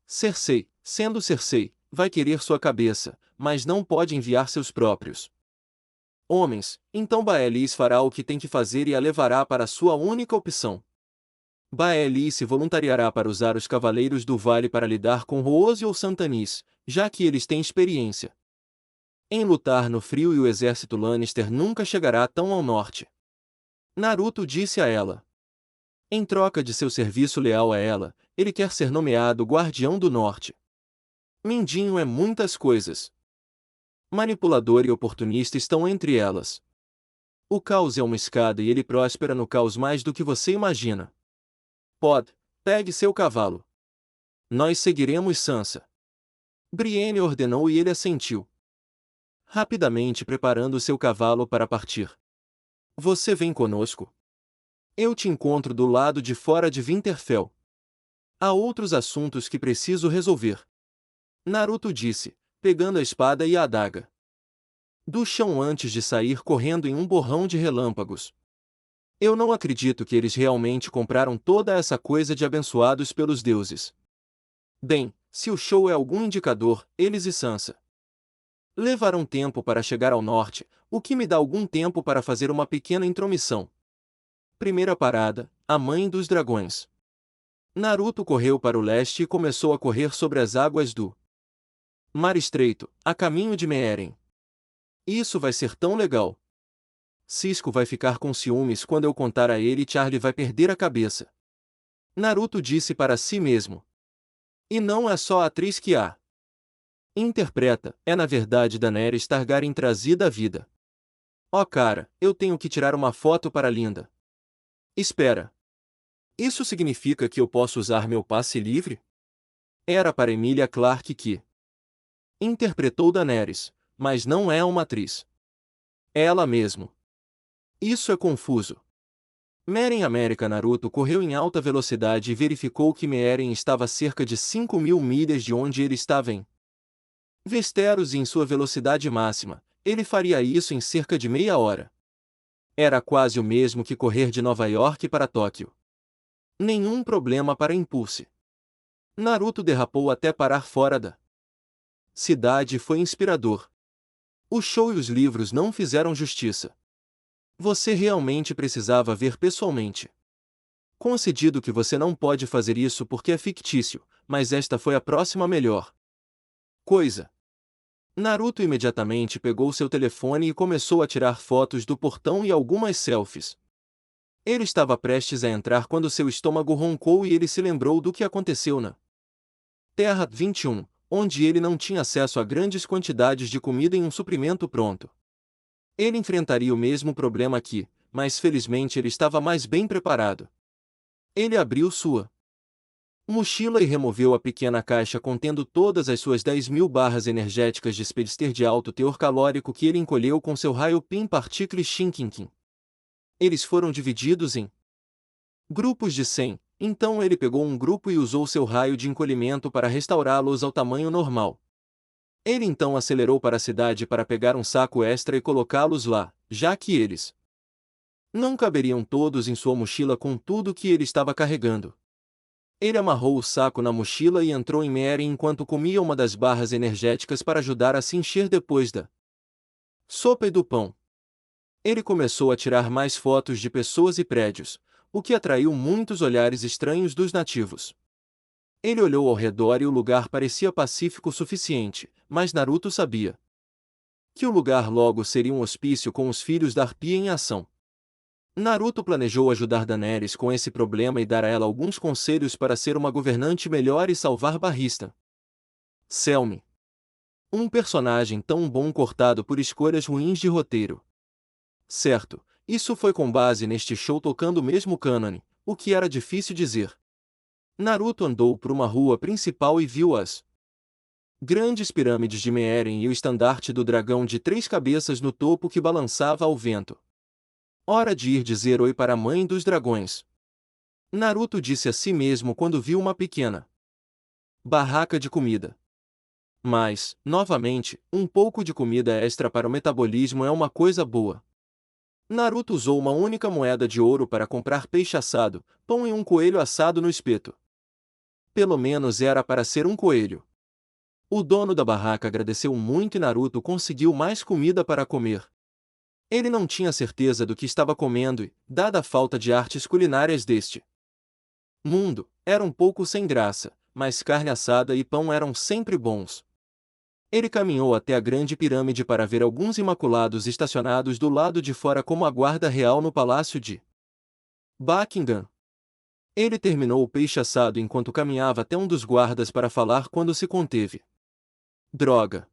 Cersei, sendo Cersei, vai querer sua cabeça, mas não pode enviar seus próprios homens, então Baelish fará o que tem que fazer e a levará para sua única opção. Baelish se voluntariará para usar os Cavaleiros do Vale para lidar com Rose ou Santanis, já que eles têm experiência em lutar no frio e o exército Lannister nunca chegará tão ao norte. Naruto disse a ela. Em troca de seu serviço leal a ela, ele quer ser nomeado Guardião do Norte. Mindinho é muitas coisas. Manipulador e oportunista estão entre elas. O caos é uma escada e ele próspera no caos mais do que você imagina. Pegue seu cavalo. Nós seguiremos Sansa. Brienne ordenou e ele assentiu. Rapidamente preparando seu cavalo para partir. Você vem conosco? Eu te encontro do lado de fora de Winterfell. Há outros assuntos que preciso resolver. Naruto disse, pegando a espada e a adaga do chão antes de sair correndo em um borrão de relâmpagos. Eu não acredito que eles realmente compraram toda essa coisa de abençoados pelos deuses. Bem, se o show é algum indicador, eles e Sansa levarão tempo para chegar ao norte, o que me dá algum tempo para fazer uma pequena intromissão. Primeira parada, a Mãe dos Dragões. Naruto correu para o leste e começou a correr sobre as águas do Mar Estreito, a caminho de Meereen. Isso vai ser tão legal. Cisco vai ficar com ciúmes quando eu contar a ele e Charlie vai perder a cabeça. Naruto disse para si mesmo. E não é só a atriz que a interpreta, é na verdade Daenerys Targaryen trazida à vida. Oh cara, eu tenho que tirar uma foto para Linda. Espera. Isso significa que eu posso usar meu passe livre? Era para Emilia Clarke que interpretou Daenerys, mas não é uma atriz. É ela mesmo. Isso é confuso. Meereen América Naruto correu em alta velocidade e verificou que Meereen estava a cerca de 5.000 milhas de onde ele estava em Westeros e em sua velocidade máxima, ele faria isso em cerca de meia hora. Era quase o mesmo que correr de Nova York para Tóquio. Nenhum problema para Impulse. Naruto derrapou até parar fora da cidade e foi inspirador. O show e os livros não fizeram justiça. Você realmente precisava ver pessoalmente. Concedido que você não pode fazer isso porque é fictício, mas esta foi a próxima melhor coisa. Naruto imediatamente pegou seu telefone e começou a tirar fotos do portão e algumas selfies. Ele estava prestes a entrar quando seu estômago roncou e ele se lembrou do que aconteceu na Terra 21, onde ele não tinha acesso a grandes quantidades de comida em um suprimento pronto. Ele enfrentaria o mesmo problema aqui, mas felizmente ele estava mais bem preparado. Ele abriu sua mochila e removeu a pequena caixa contendo todas as suas 10.000 barras energéticas de Speedster de alto teor calórico que ele encolheu com seu raio Pin Particle Shinkinkin. Eles foram divididos em grupos de 100, então ele pegou um grupo e usou seu raio de encolhimento para restaurá-los ao tamanho normal. Ele então acelerou para a cidade para pegar um saco extra e colocá-los lá, já que eles não caberiam todos em sua mochila com tudo que ele estava carregando. Ele amarrou o saco na mochila e entrou em Mary enquanto comia uma das barras energéticas para ajudar a se encher depois da sopa e do pão. Ele começou a tirar mais fotos de pessoas e prédios, o que atraiu muitos olhares estranhos dos nativos. Ele olhou ao redor e o lugar parecia pacífico o suficiente, mas Naruto sabia que o lugar logo seria um hospício com os filhos da Arpia em ação. Naruto planejou ajudar Daenerys com esse problema e dar a ela alguns conselhos para ser uma governante melhor e salvar Barrista. Selmy. Um personagem tão bom cortado por escolhas ruins de roteiro. Certo, isso foi com base neste show tocando o mesmo cânone, o que era difícil dizer. Naruto andou por uma rua principal e viu as grandes pirâmides de Meeren e o estandarte do dragão de 3 cabeças no topo que balançava ao vento. Hora de ir dizer oi para a mãe dos dragões. Naruto disse a si mesmo quando viu uma pequena barraca de comida. Mas, novamente, um pouco de comida extra para o metabolismo é uma coisa boa. Naruto usou uma única moeda de ouro para comprar peixe assado, pão e um coelho assado no espeto. Pelo menos era para ser um coelho. O dono da barraca agradeceu muito e Naruto conseguiu mais comida para comer. Ele não tinha certeza do que estava comendo e, dada a falta de artes culinárias deste mundo, era um pouco sem graça, mas carne assada e pão eram sempre bons. Ele caminhou até a grande pirâmide para ver alguns imaculados estacionados do lado de fora como a guarda real no palácio de Buckingham. Ele terminou o peixe assado enquanto caminhava até um dos guardas para falar quando se conteve. Droga!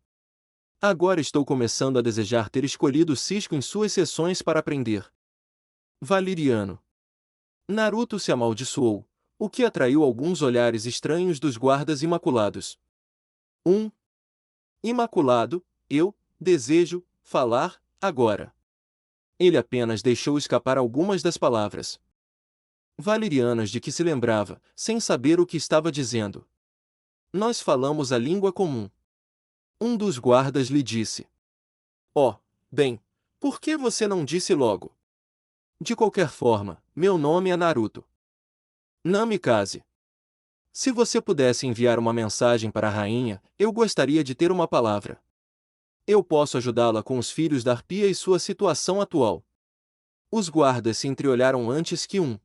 Agora estou começando a desejar ter escolhido Cisco em suas sessões para aprender Valeriano. Naruto se amaldiçoou, o que atraiu alguns olhares estranhos dos guardas imaculados. Imaculado, eu desejo falar agora. Ele apenas deixou escapar algumas das palavras valerianas de que se lembrava, sem saber o que estava dizendo. Nós falamos a língua comum. Um dos guardas lhe disse. Oh, bem, por que você não disse logo? De qualquer forma, meu nome é Naruto. Namikaze. Se você pudesse enviar uma mensagem para a rainha, eu gostaria de ter uma palavra. Eu posso ajudá-la com os filhos da Arpia e sua situação atual. Os guardas se entreolharam antes que um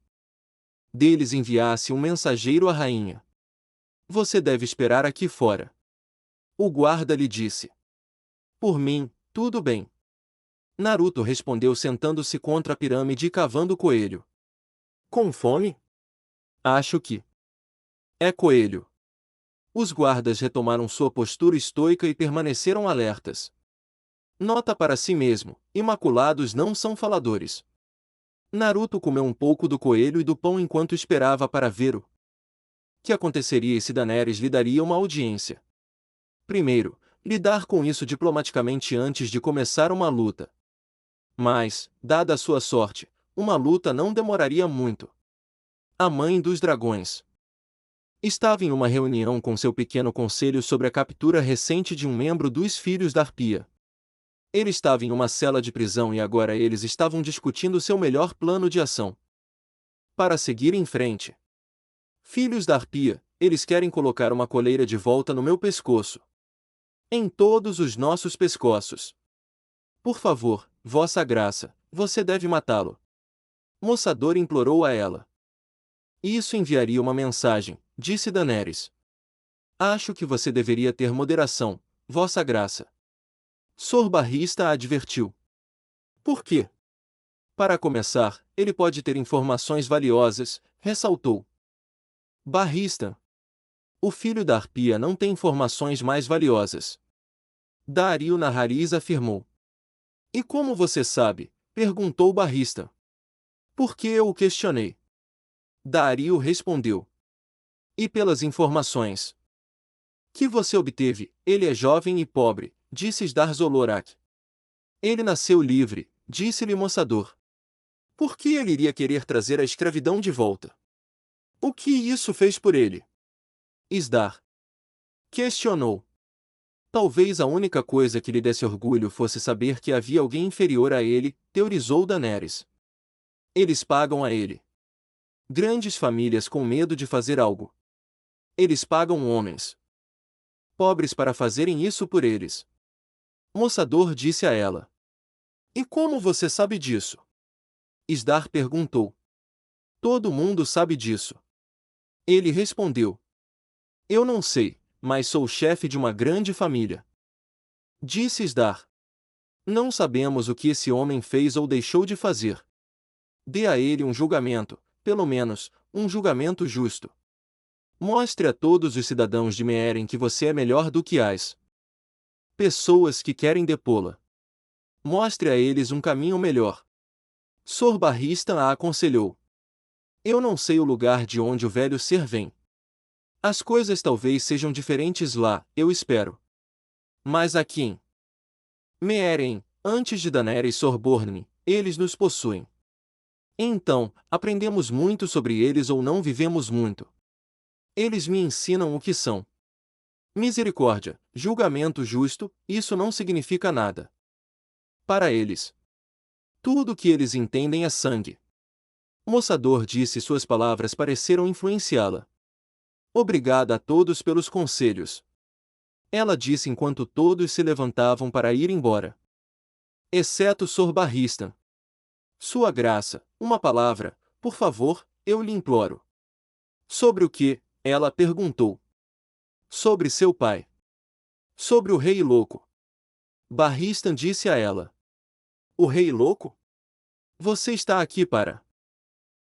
deles enviasse um mensageiro à rainha. Você deve esperar aqui fora. O guarda lhe disse. Por mim, tudo bem. Naruto respondeu sentando-se contra a pirâmide e cavando o coelho. Com fome? Acho que é coelho. Os guardas retomaram sua postura estoica e permaneceram alertas. Nota para si mesmo, imaculados não são faladores. Naruto comeu um pouco do coelho e do pão enquanto esperava para ver o que aconteceria se Daenerys lhe daria uma audiência. Primeiro, lidar com isso diplomaticamente antes de começar uma luta. Mas, dada a sua sorte, uma luta não demoraria muito. A mãe dos dragões estava em uma reunião com seu pequeno conselho sobre a captura recente de um membro dos filhos da Arpia. Ele estava em uma cela de prisão e agora eles estavam discutindo seu melhor plano de ação para seguir em frente. Filhos da Arpia, eles querem colocar uma coleira de volta no meu pescoço. Em todos os nossos pescoços. Por favor, Vossa Graça, você deve matá-lo. Mossador implorou a ela. Isso enviaria uma mensagem, disse Daenerys. Acho que você deveria ter moderação, Vossa Graça. Sor Barrista a advertiu. Por quê? Para começar, ele pode ter informações valiosas, ressaltou. Barrista. O filho da Arpia não tem informações mais valiosas. Daario Naharis afirmou. E como você sabe? Perguntou Barrista. Porque eu o questionei. Daario respondeu. E pelas informações que você obteve, ele é jovem e pobre, disse Sdar-Zolorak. Ele nasceu livre, disse-lhe Mossador. Por que ele iria querer trazer a escravidão de volta? O que isso fez por ele? Sdar questionou. Talvez a única coisa que lhe desse orgulho fosse saber que havia alguém inferior a ele, teorizou Daenerys. Eles pagam a ele. Grandes famílias com medo de fazer algo. Eles pagam homens pobres para fazerem isso por eles. Moçador disse a ela. E como você sabe disso? Isdar perguntou. Todo mundo sabe disso. Ele respondeu. Eu não sei, mas sou o chefe de uma grande família. Disse Isdar. Não sabemos o que esse homem fez ou deixou de fazer. Dê a ele um julgamento, pelo menos, um julgamento justo. Mostre a todos os cidadãos de Meeren que você é melhor do que as pessoas que querem depô-la. Mostre a eles um caminho melhor. Sorbarrista a aconselhou. Eu não sei o lugar de onde o velho ser vem. As coisas talvez sejam diferentes lá, eu espero. Mas aqui em Meeren, antes de Daenerys e Sorborne, eles nos possuem. Então, aprendemos muito sobre eles ou não vivemos muito. Eles me ensinam o que são. Misericórdia, julgamento justo, isso não significa nada. Para eles, tudo o que eles entendem é sangue. Moçador disse e suas palavras pareceram influenciá-la. Obrigada a todos pelos conselhos. Ela disse enquanto todos se levantavam para ir embora. Exceto Sorbarristan. Sua graça, uma palavra, por favor, eu lhe imploro. Sobre o que? Ela perguntou. Sobre seu pai. Sobre o rei louco. Barristan disse a ela. O rei louco? Você está aqui para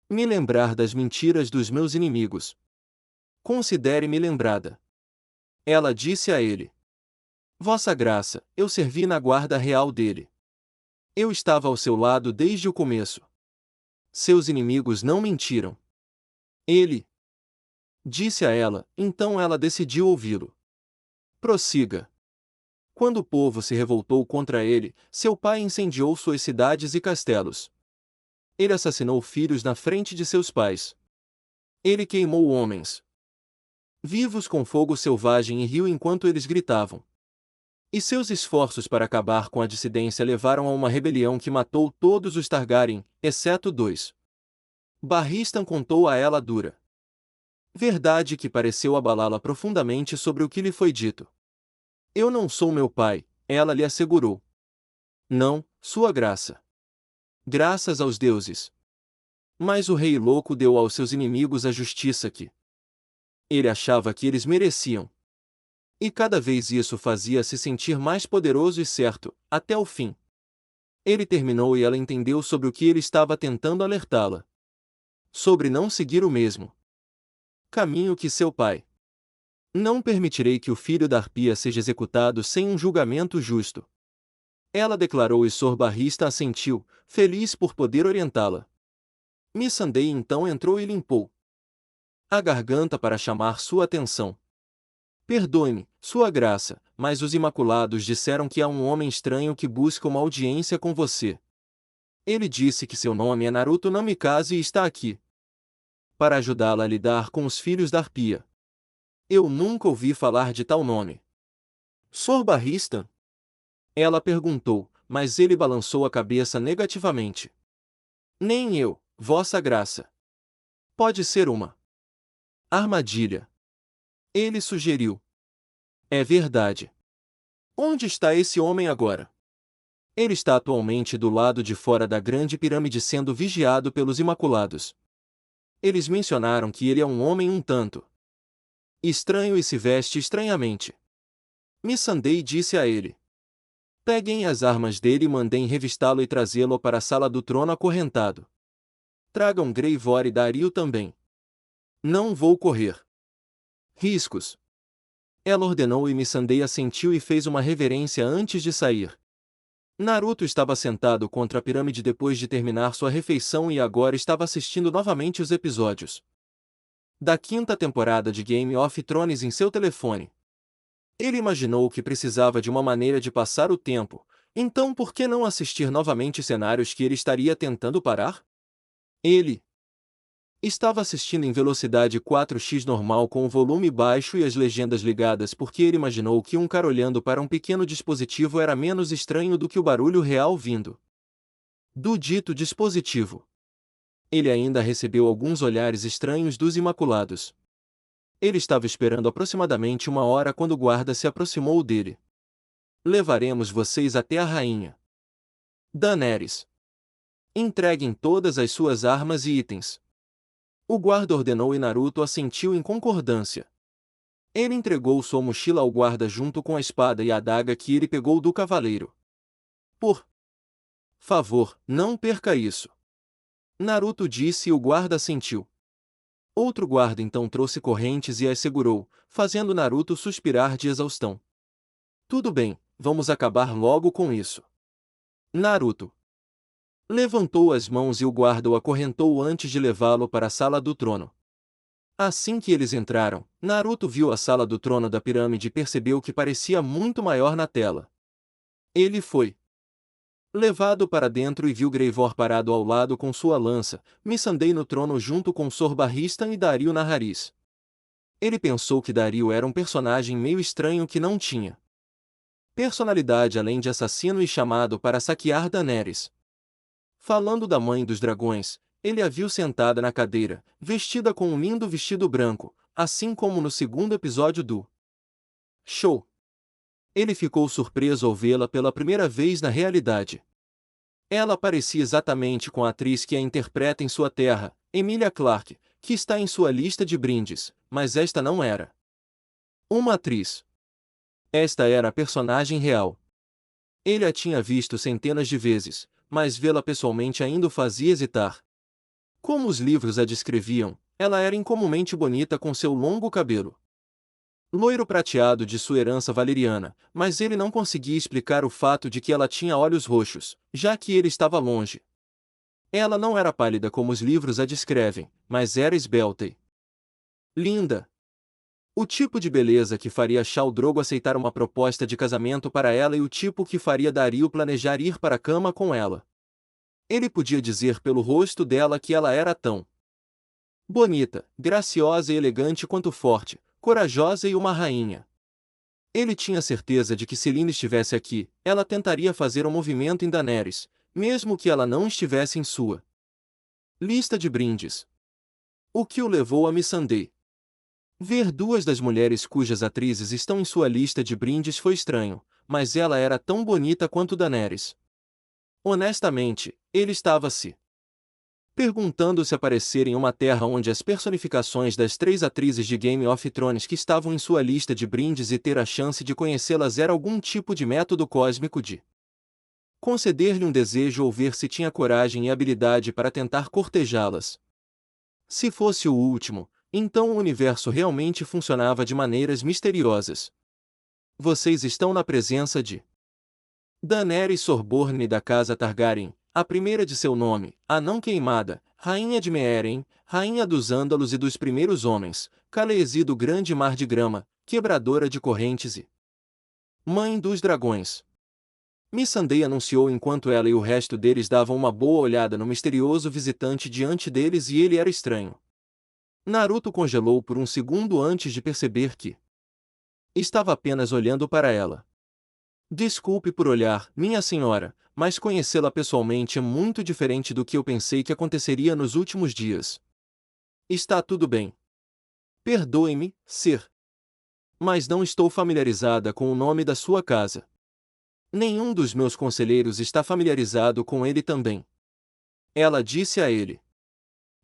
me lembrar das mentiras dos meus inimigos. Considere-me lembrada. Ela disse a ele. Vossa graça, eu servi na guarda real dele. Eu estava ao seu lado desde o começo. Seus inimigos não mentiram. Ele disse a ela, então ela decidiu ouvi-lo. Prossiga. Quando o povo se revoltou contra ele, seu pai incendiou suas cidades e castelos. Ele assassinou filhos na frente de seus pais. Ele queimou homens vivos com fogo selvagem e riu enquanto eles gritavam. E seus esforços para acabar com a dissidência levaram a uma rebelião que matou todos os Targaryen, exceto 2. Barristan contou a ela dura verdade que pareceu abalá-la profundamente sobre o que lhe foi dito. Eu não sou meu pai, ela lhe assegurou. Não, sua graça. Graças aos deuses. Mas o rei louco deu aos seus inimigos a justiça que ele achava que eles mereciam. E cada vez isso fazia-se sentir mais poderoso e certo, até o fim. Ele terminou e ela entendeu sobre o que ele estava tentando alertá-la. Sobre não seguir o mesmo caminho que seu pai. Não permitirei que o filho da Arpia seja executado sem um julgamento justo. Ela declarou e Sorbarrista assentiu, feliz por poder orientá-la. Missandei então entrou e limpou a garganta para chamar sua atenção. Perdoe-me, sua graça, mas os Imaculados disseram que há um homem estranho que busca uma audiência com você. Ele disse que seu nome é Naruto Namikaze e está aqui para ajudá-la a lidar com os filhos da Arpia. Eu nunca ouvi falar de tal nome. Sorbarrista? Ela perguntou, mas ele balançou a cabeça negativamente. Nem eu, vossa graça. Pode ser uma armadilha. Ele sugeriu. É verdade. Onde está esse homem agora? Ele está atualmente do lado de fora da grande pirâmide sendo vigiado pelos Imaculados. Eles mencionaram que ele é um homem um tanto estranho e se veste estranhamente. Missandei disse a ele. Peguem as armas dele e mandem revistá-lo e trazê-lo para a sala do trono acorrentado. Tragam Greivor e Dario também. Não vou correr riscos. Ela ordenou e Missandei assentiu e fez uma reverência antes de sair. Naruto estava sentado contra a pirâmide depois de terminar sua refeição e agora estava assistindo novamente os episódios da quinta temporada de Game of Thrones em seu telefone. Ele imaginou que precisava de uma maneira de passar o tempo, então por que não assistir novamente cenários que ele estaria tentando parar? Ele estava assistindo em velocidade 4x normal com o volume baixo e as legendas ligadas porque ele imaginou que um cara olhando para um pequeno dispositivo era menos estranho do que o barulho real vindo do dito dispositivo. Ele ainda recebeu alguns olhares estranhos dos Imaculados. Ele estava esperando aproximadamente 1 hora quando o guarda se aproximou dele. Levaremos vocês até a rainha Daenerys. Entreguem todas as suas armas e itens. O guarda ordenou e Naruto assentiu em concordância. Ele entregou sua mochila ao guarda junto com a espada e a adaga que ele pegou do cavaleiro. Por favor, não perca isso. Naruto disse e o guarda assentiu. Outro guarda então trouxe correntes e as segurou, fazendo Naruto suspirar de exaustão. Tudo bem, vamos acabar logo com isso. Naruto levantou as mãos e o guarda o acorrentou antes de levá-lo para a sala do trono. Assim que eles entraram, Naruto viu a sala do trono da pirâmide e percebeu que parecia muito maior na tela. Ele foi levado para dentro e viu Greivor parado ao lado com sua lança, Missandei no trono junto com Sorbarristan e Dario Naharis. Ele pensou que Dario era um personagem meio estranho que não tinha personalidade além de assassino e chamado para saquear Daenerys. Falando da mãe dos dragões, ele a viu sentada na cadeira, vestida com um lindo vestido branco, assim como no segundo episódio do show. Ele ficou surpreso ao vê-la pela primeira vez na realidade. Ela parecia exatamente com a atriz que a interpreta em sua terra, Emilia Clarke, que está em sua lista de brindes, mas esta não era uma atriz. Esta era a personagem real. Ele a tinha visto centenas de vezes, mas vê-la pessoalmente ainda o fazia hesitar. Como os livros a descreviam, ela era incomumente bonita com seu longo cabelo loiro prateado de sua herança valeriana, mas ele não conseguia explicar o fato de que ela tinha olhos roxos, já que ele estava longe. Ela não era pálida como os livros a descrevem, mas era esbelta e linda. O tipo de beleza que faria Khal Drogo aceitar uma proposta de casamento para ela e o tipo que faria Dario planejar ir para a cama com ela. Ele podia dizer pelo rosto dela que ela era tão bonita, graciosa e elegante quanto forte, corajosa e uma rainha. Ele tinha certeza de que se Lina estivesse aqui, ela tentaria fazer um movimento em Daenerys, mesmo que ela não estivesse em sua lista de brindes. O que o levou a Missandei ver duas das mulheres cujas atrizes estão em sua lista de brindes foi estranho, mas ela era tão bonita quanto Daenerys. Honestamente, ele estava se perguntando se aparecer em uma terra onde as personificações das 3 atrizes de Game of Thrones que estavam em sua lista de brindes e ter a chance de conhecê-las era algum tipo de método cósmico de conceder-lhe um desejo ou ver se tinha coragem e habilidade para tentar cortejá-las. Se fosse o último, então o universo realmente funcionava de maneiras misteriosas. Vocês estão na presença de Daenerys Sorborne da casa Targaryen, a primeira de seu nome, a não queimada, rainha de Meereen, rainha dos Ândalos e dos primeiros homens, Khaleesi do grande mar de grama, quebradora de correntes e mãe dos dragões. Missandei anunciou enquanto ela e o resto deles davam uma boa olhada no misterioso visitante diante deles e ele era estranho. Naruto congelou por um segundo antes de perceber que estava apenas olhando para ela. Desculpe por olhar, minha senhora, mas conhecê-la pessoalmente é muito diferente do que eu pensei que aconteceria nos últimos dias. Está tudo bem. Perdoe-me, Sir. Mas não estou familiarizada com o nome da sua casa. Nenhum dos meus conselheiros está familiarizado com ele também. Ela disse a ele.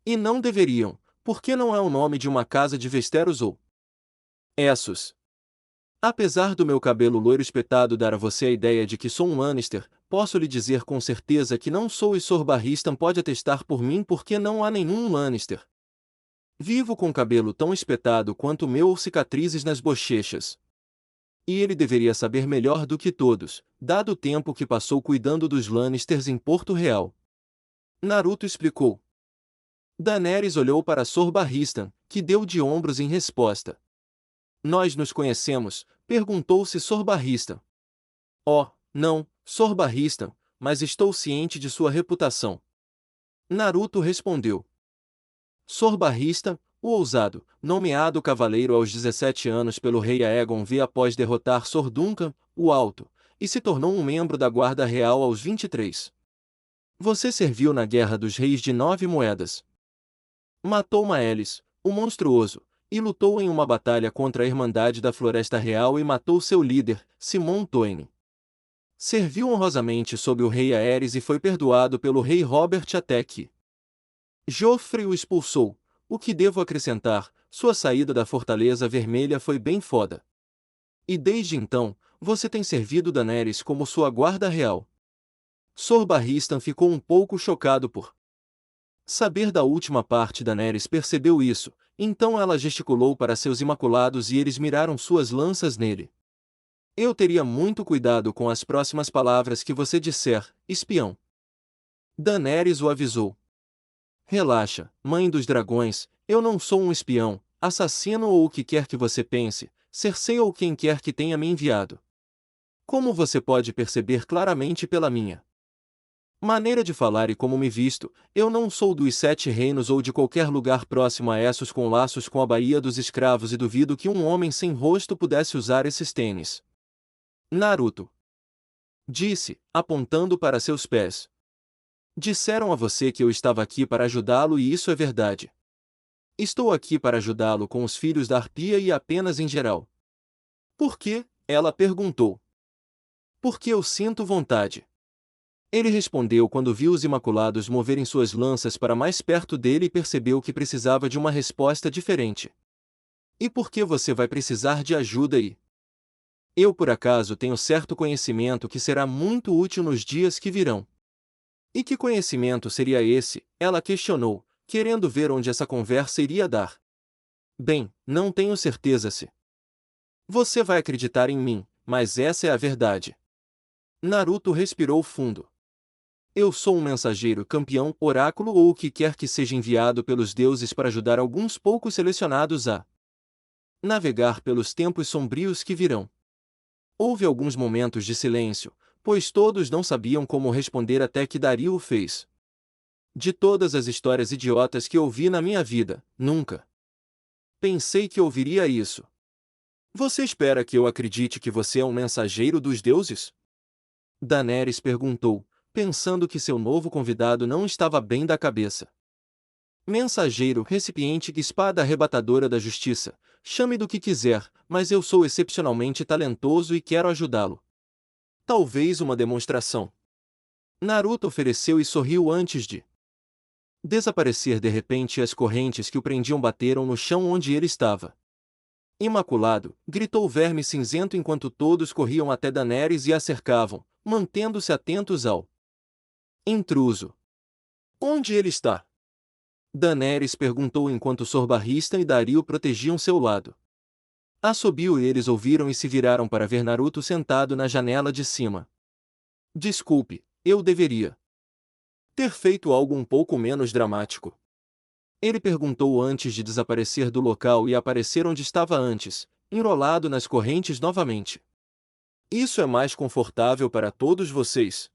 E não deveriam, porque não é o nome de uma casa de Westeros ou Essos. Apesar do meu cabelo loiro espetado dar a você a ideia de que sou um Lannister, posso lhe dizer com certeza que não sou e Sor Barristan pode atestar por mim porque não há nenhum Lannister vivo com cabelo tão espetado quanto o meu ou cicatrizes nas bochechas. E ele deveria saber melhor do que todos, dado o tempo que passou cuidando dos Lannisters em Porto Real. Naruto explicou. Daenerys olhou para Sor Barristan, que deu de ombros em resposta. Nós nos conhecemos? Perguntou-se Sor Barristan. Oh, não, Sor Barristan, mas estou ciente de sua reputação. Naruto respondeu. Sor Barristan, o ousado, nomeado cavaleiro aos 17 anos pelo rei Aegon V após derrotar Sor Duncan, o Alto, e se tornou um membro da Guarda Real aos 23. Você serviu na Guerra dos Reis de 9 Moedas. Matou Maelis, o monstruoso, e lutou em uma batalha contra a Irmandade da Floresta Real e matou seu líder, Simon Toine. Serviu honrosamente sob o rei Aerys e foi perdoado pelo rei Robert até que Joffrey o expulsou. O que devo acrescentar, sua saída da Fortaleza Vermelha foi bem foda. E desde então, você tem servido Daenerys como sua guarda real. Sor Barristan ficou um pouco chocado por saber da última parte. Daenerys percebeu isso, então ela gesticulou para seus imaculados e eles miraram suas lanças nele. Eu teria muito cuidado com as próximas palavras que você disser, espião. Daenerys o avisou. Relaxa, mãe dos dragões, eu não sou um espião, assassino ou o que quer que você pense, Cersei ou quem quer que tenha me enviado. Como você pode perceber claramente pela minha maneira de falar e como me visto, eu não sou dos 7 reinos ou de qualquer lugar próximo a Essos com laços com a Baía dos Escravos e duvido que um homem sem rosto pudesse usar esses tênis. Naruto disse, apontando para seus pés. Disseram a você que eu estava aqui para ajudá-lo e isso é verdade. Estou aqui para ajudá-lo com os filhos da Arpia e apenas em geral. Por quê? Ela perguntou. Porque eu sinto vontade. Ele respondeu quando viu os Imaculados moverem suas lanças para mais perto dele e percebeu que precisava de uma resposta diferente. E por que você vai precisar de ajuda aí? Eu por acaso tenho certo conhecimento que será muito útil nos dias que virão. E que conhecimento seria esse? Ela questionou, querendo ver onde essa conversa iria dar. Bem, não tenho certeza se você vai acreditar em mim, mas essa é a verdade. Naruto respirou fundo. Eu sou um mensageiro, campeão, oráculo ou o que quer que seja enviado pelos deuses para ajudar alguns poucos selecionados a navegar pelos tempos sombrios que virão. Houve alguns momentos de silêncio, pois todos não sabiam como responder até que Dario o fez. De todas as histórias idiotas que ouvi na minha vida, nunca pensei que ouviria isso. Você espera que eu acredite que você é um mensageiro dos deuses? Daenerys perguntou, pensando que seu novo convidado não estava bem da cabeça. Mensageiro, recipiente, espada arrebatadora da justiça, chame do que quiser, mas eu sou excepcionalmente talentoso e quero ajudá-lo. Talvez uma demonstração. Naruto ofereceu e sorriu antes de desaparecer de repente e as correntes que o prendiam bateram no chão onde ele estava. Imaculado, gritou o verme cinzento enquanto todos corriam até Daenerys e a cercavam, mantendo-se atentos ao intruso. Onde ele está? Daenerys perguntou enquanto Sor Barristan e Daario protegiam seu lado. Assobiou e eles ouviram e se viraram para ver Naruto sentado na janela de cima. Desculpe, eu deveria ter feito algo um pouco menos dramático. Ele perguntou antes de desaparecer do local e aparecer onde estava antes, enrolado nas correntes novamente. Isso é mais confortável para todos vocês?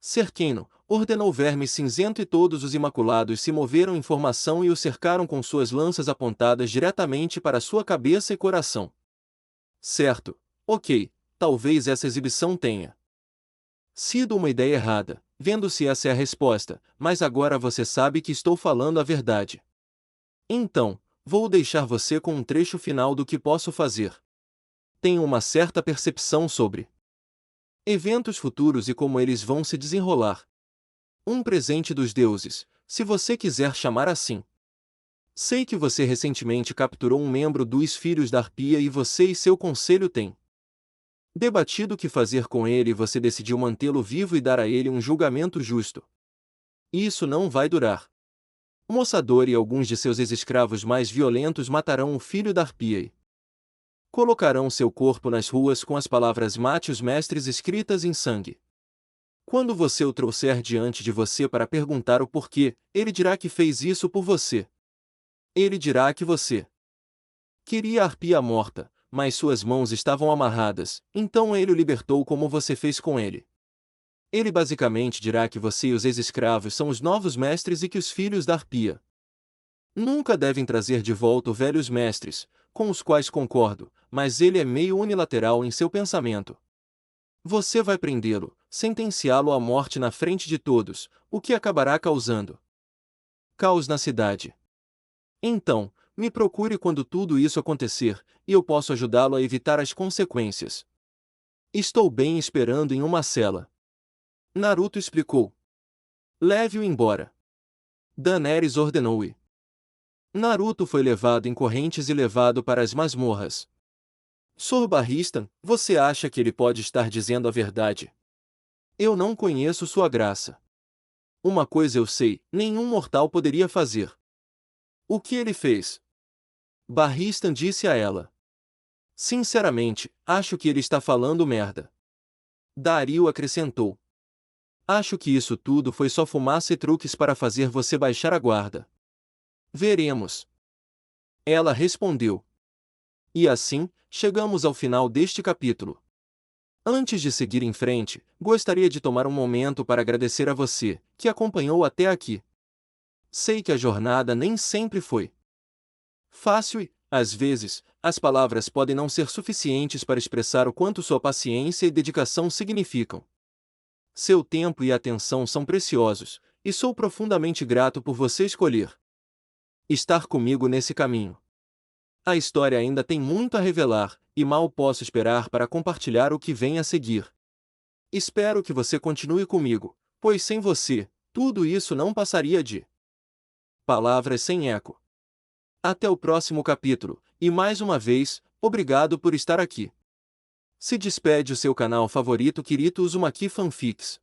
Cerqueno, ordenou o verme cinzento e todos os imaculados se moveram em formação e o cercaram com suas lanças apontadas diretamente para sua cabeça e coração. Certo, ok, talvez essa exibição tenha sido uma ideia errada, vendo-se essa é a resposta, mas agora você sabe que estou falando a verdade. Então, vou deixar você com um trecho final do que posso fazer. Tenho uma certa percepção sobre eventos futuros e como eles vão se desenrolar. Um presente dos deuses, se você quiser chamar assim. Sei que você recentemente capturou um membro dos Filhos da Arpia e você e seu conselho têm debatido o que fazer com ele e você decidiu mantê-lo vivo e dar a ele um julgamento justo. Isso não vai durar. Mossador e alguns de seus ex-escravos mais violentos matarão o filho da Arpia e colocarão seu corpo nas ruas com as palavras "Mate os mestres" escritas em sangue. Quando você o trouxer diante de você para perguntar o porquê, ele dirá que fez isso por você. Ele dirá que você queria a Arpia morta, mas suas mãos estavam amarradas, então ele o libertou como você fez com ele. Ele basicamente dirá que você e os ex-escravos são os novos mestres e que os filhos da Arpia nunca devem trazer de volta os velhos mestres, com os quais concordo, mas ele é meio unilateral em seu pensamento. Você vai prendê-lo, sentenciá-lo à morte na frente de todos, o que acabará causando caos na cidade. Então, me procure quando tudo isso acontecer, e eu posso ajudá-lo a evitar as consequências. Estou bem esperando em uma cela. Naruto explicou. Leve-o embora. Daenerys ordenou-e. Naruto foi levado em correntes e levado para as masmorras. Sr. Barristan, você acha que ele pode estar dizendo a verdade? Eu não conheço sua graça. Uma coisa eu sei, nenhum mortal poderia fazer. O que ele fez? Barristan disse a ela. Sinceramente, acho que ele está falando merda. Dario acrescentou. Acho que isso tudo foi só fumaça e truques para fazer você baixar a guarda. Veremos. Ela respondeu. E assim, chegamos ao final deste capítulo. Antes de seguir em frente, gostaria de tomar um momento para agradecer a você, que acompanhou até aqui. Sei que a jornada nem sempre foi fácil e, às vezes, as palavras podem não ser suficientes para expressar o quanto sua paciência e dedicação significam. Seu tempo e atenção são preciosos, e sou profundamente grato por você escolher estar comigo nesse caminho. A história ainda tem muito a revelar, e mal posso esperar para compartilhar o que vem a seguir. Espero que você continue comigo, pois sem você, tudo isso não passaria de palavras sem eco. Até o próximo capítulo, e mais uma vez, obrigado por estar aqui. Se despede o seu canal favorito Kirito Uzumaki Fanfics.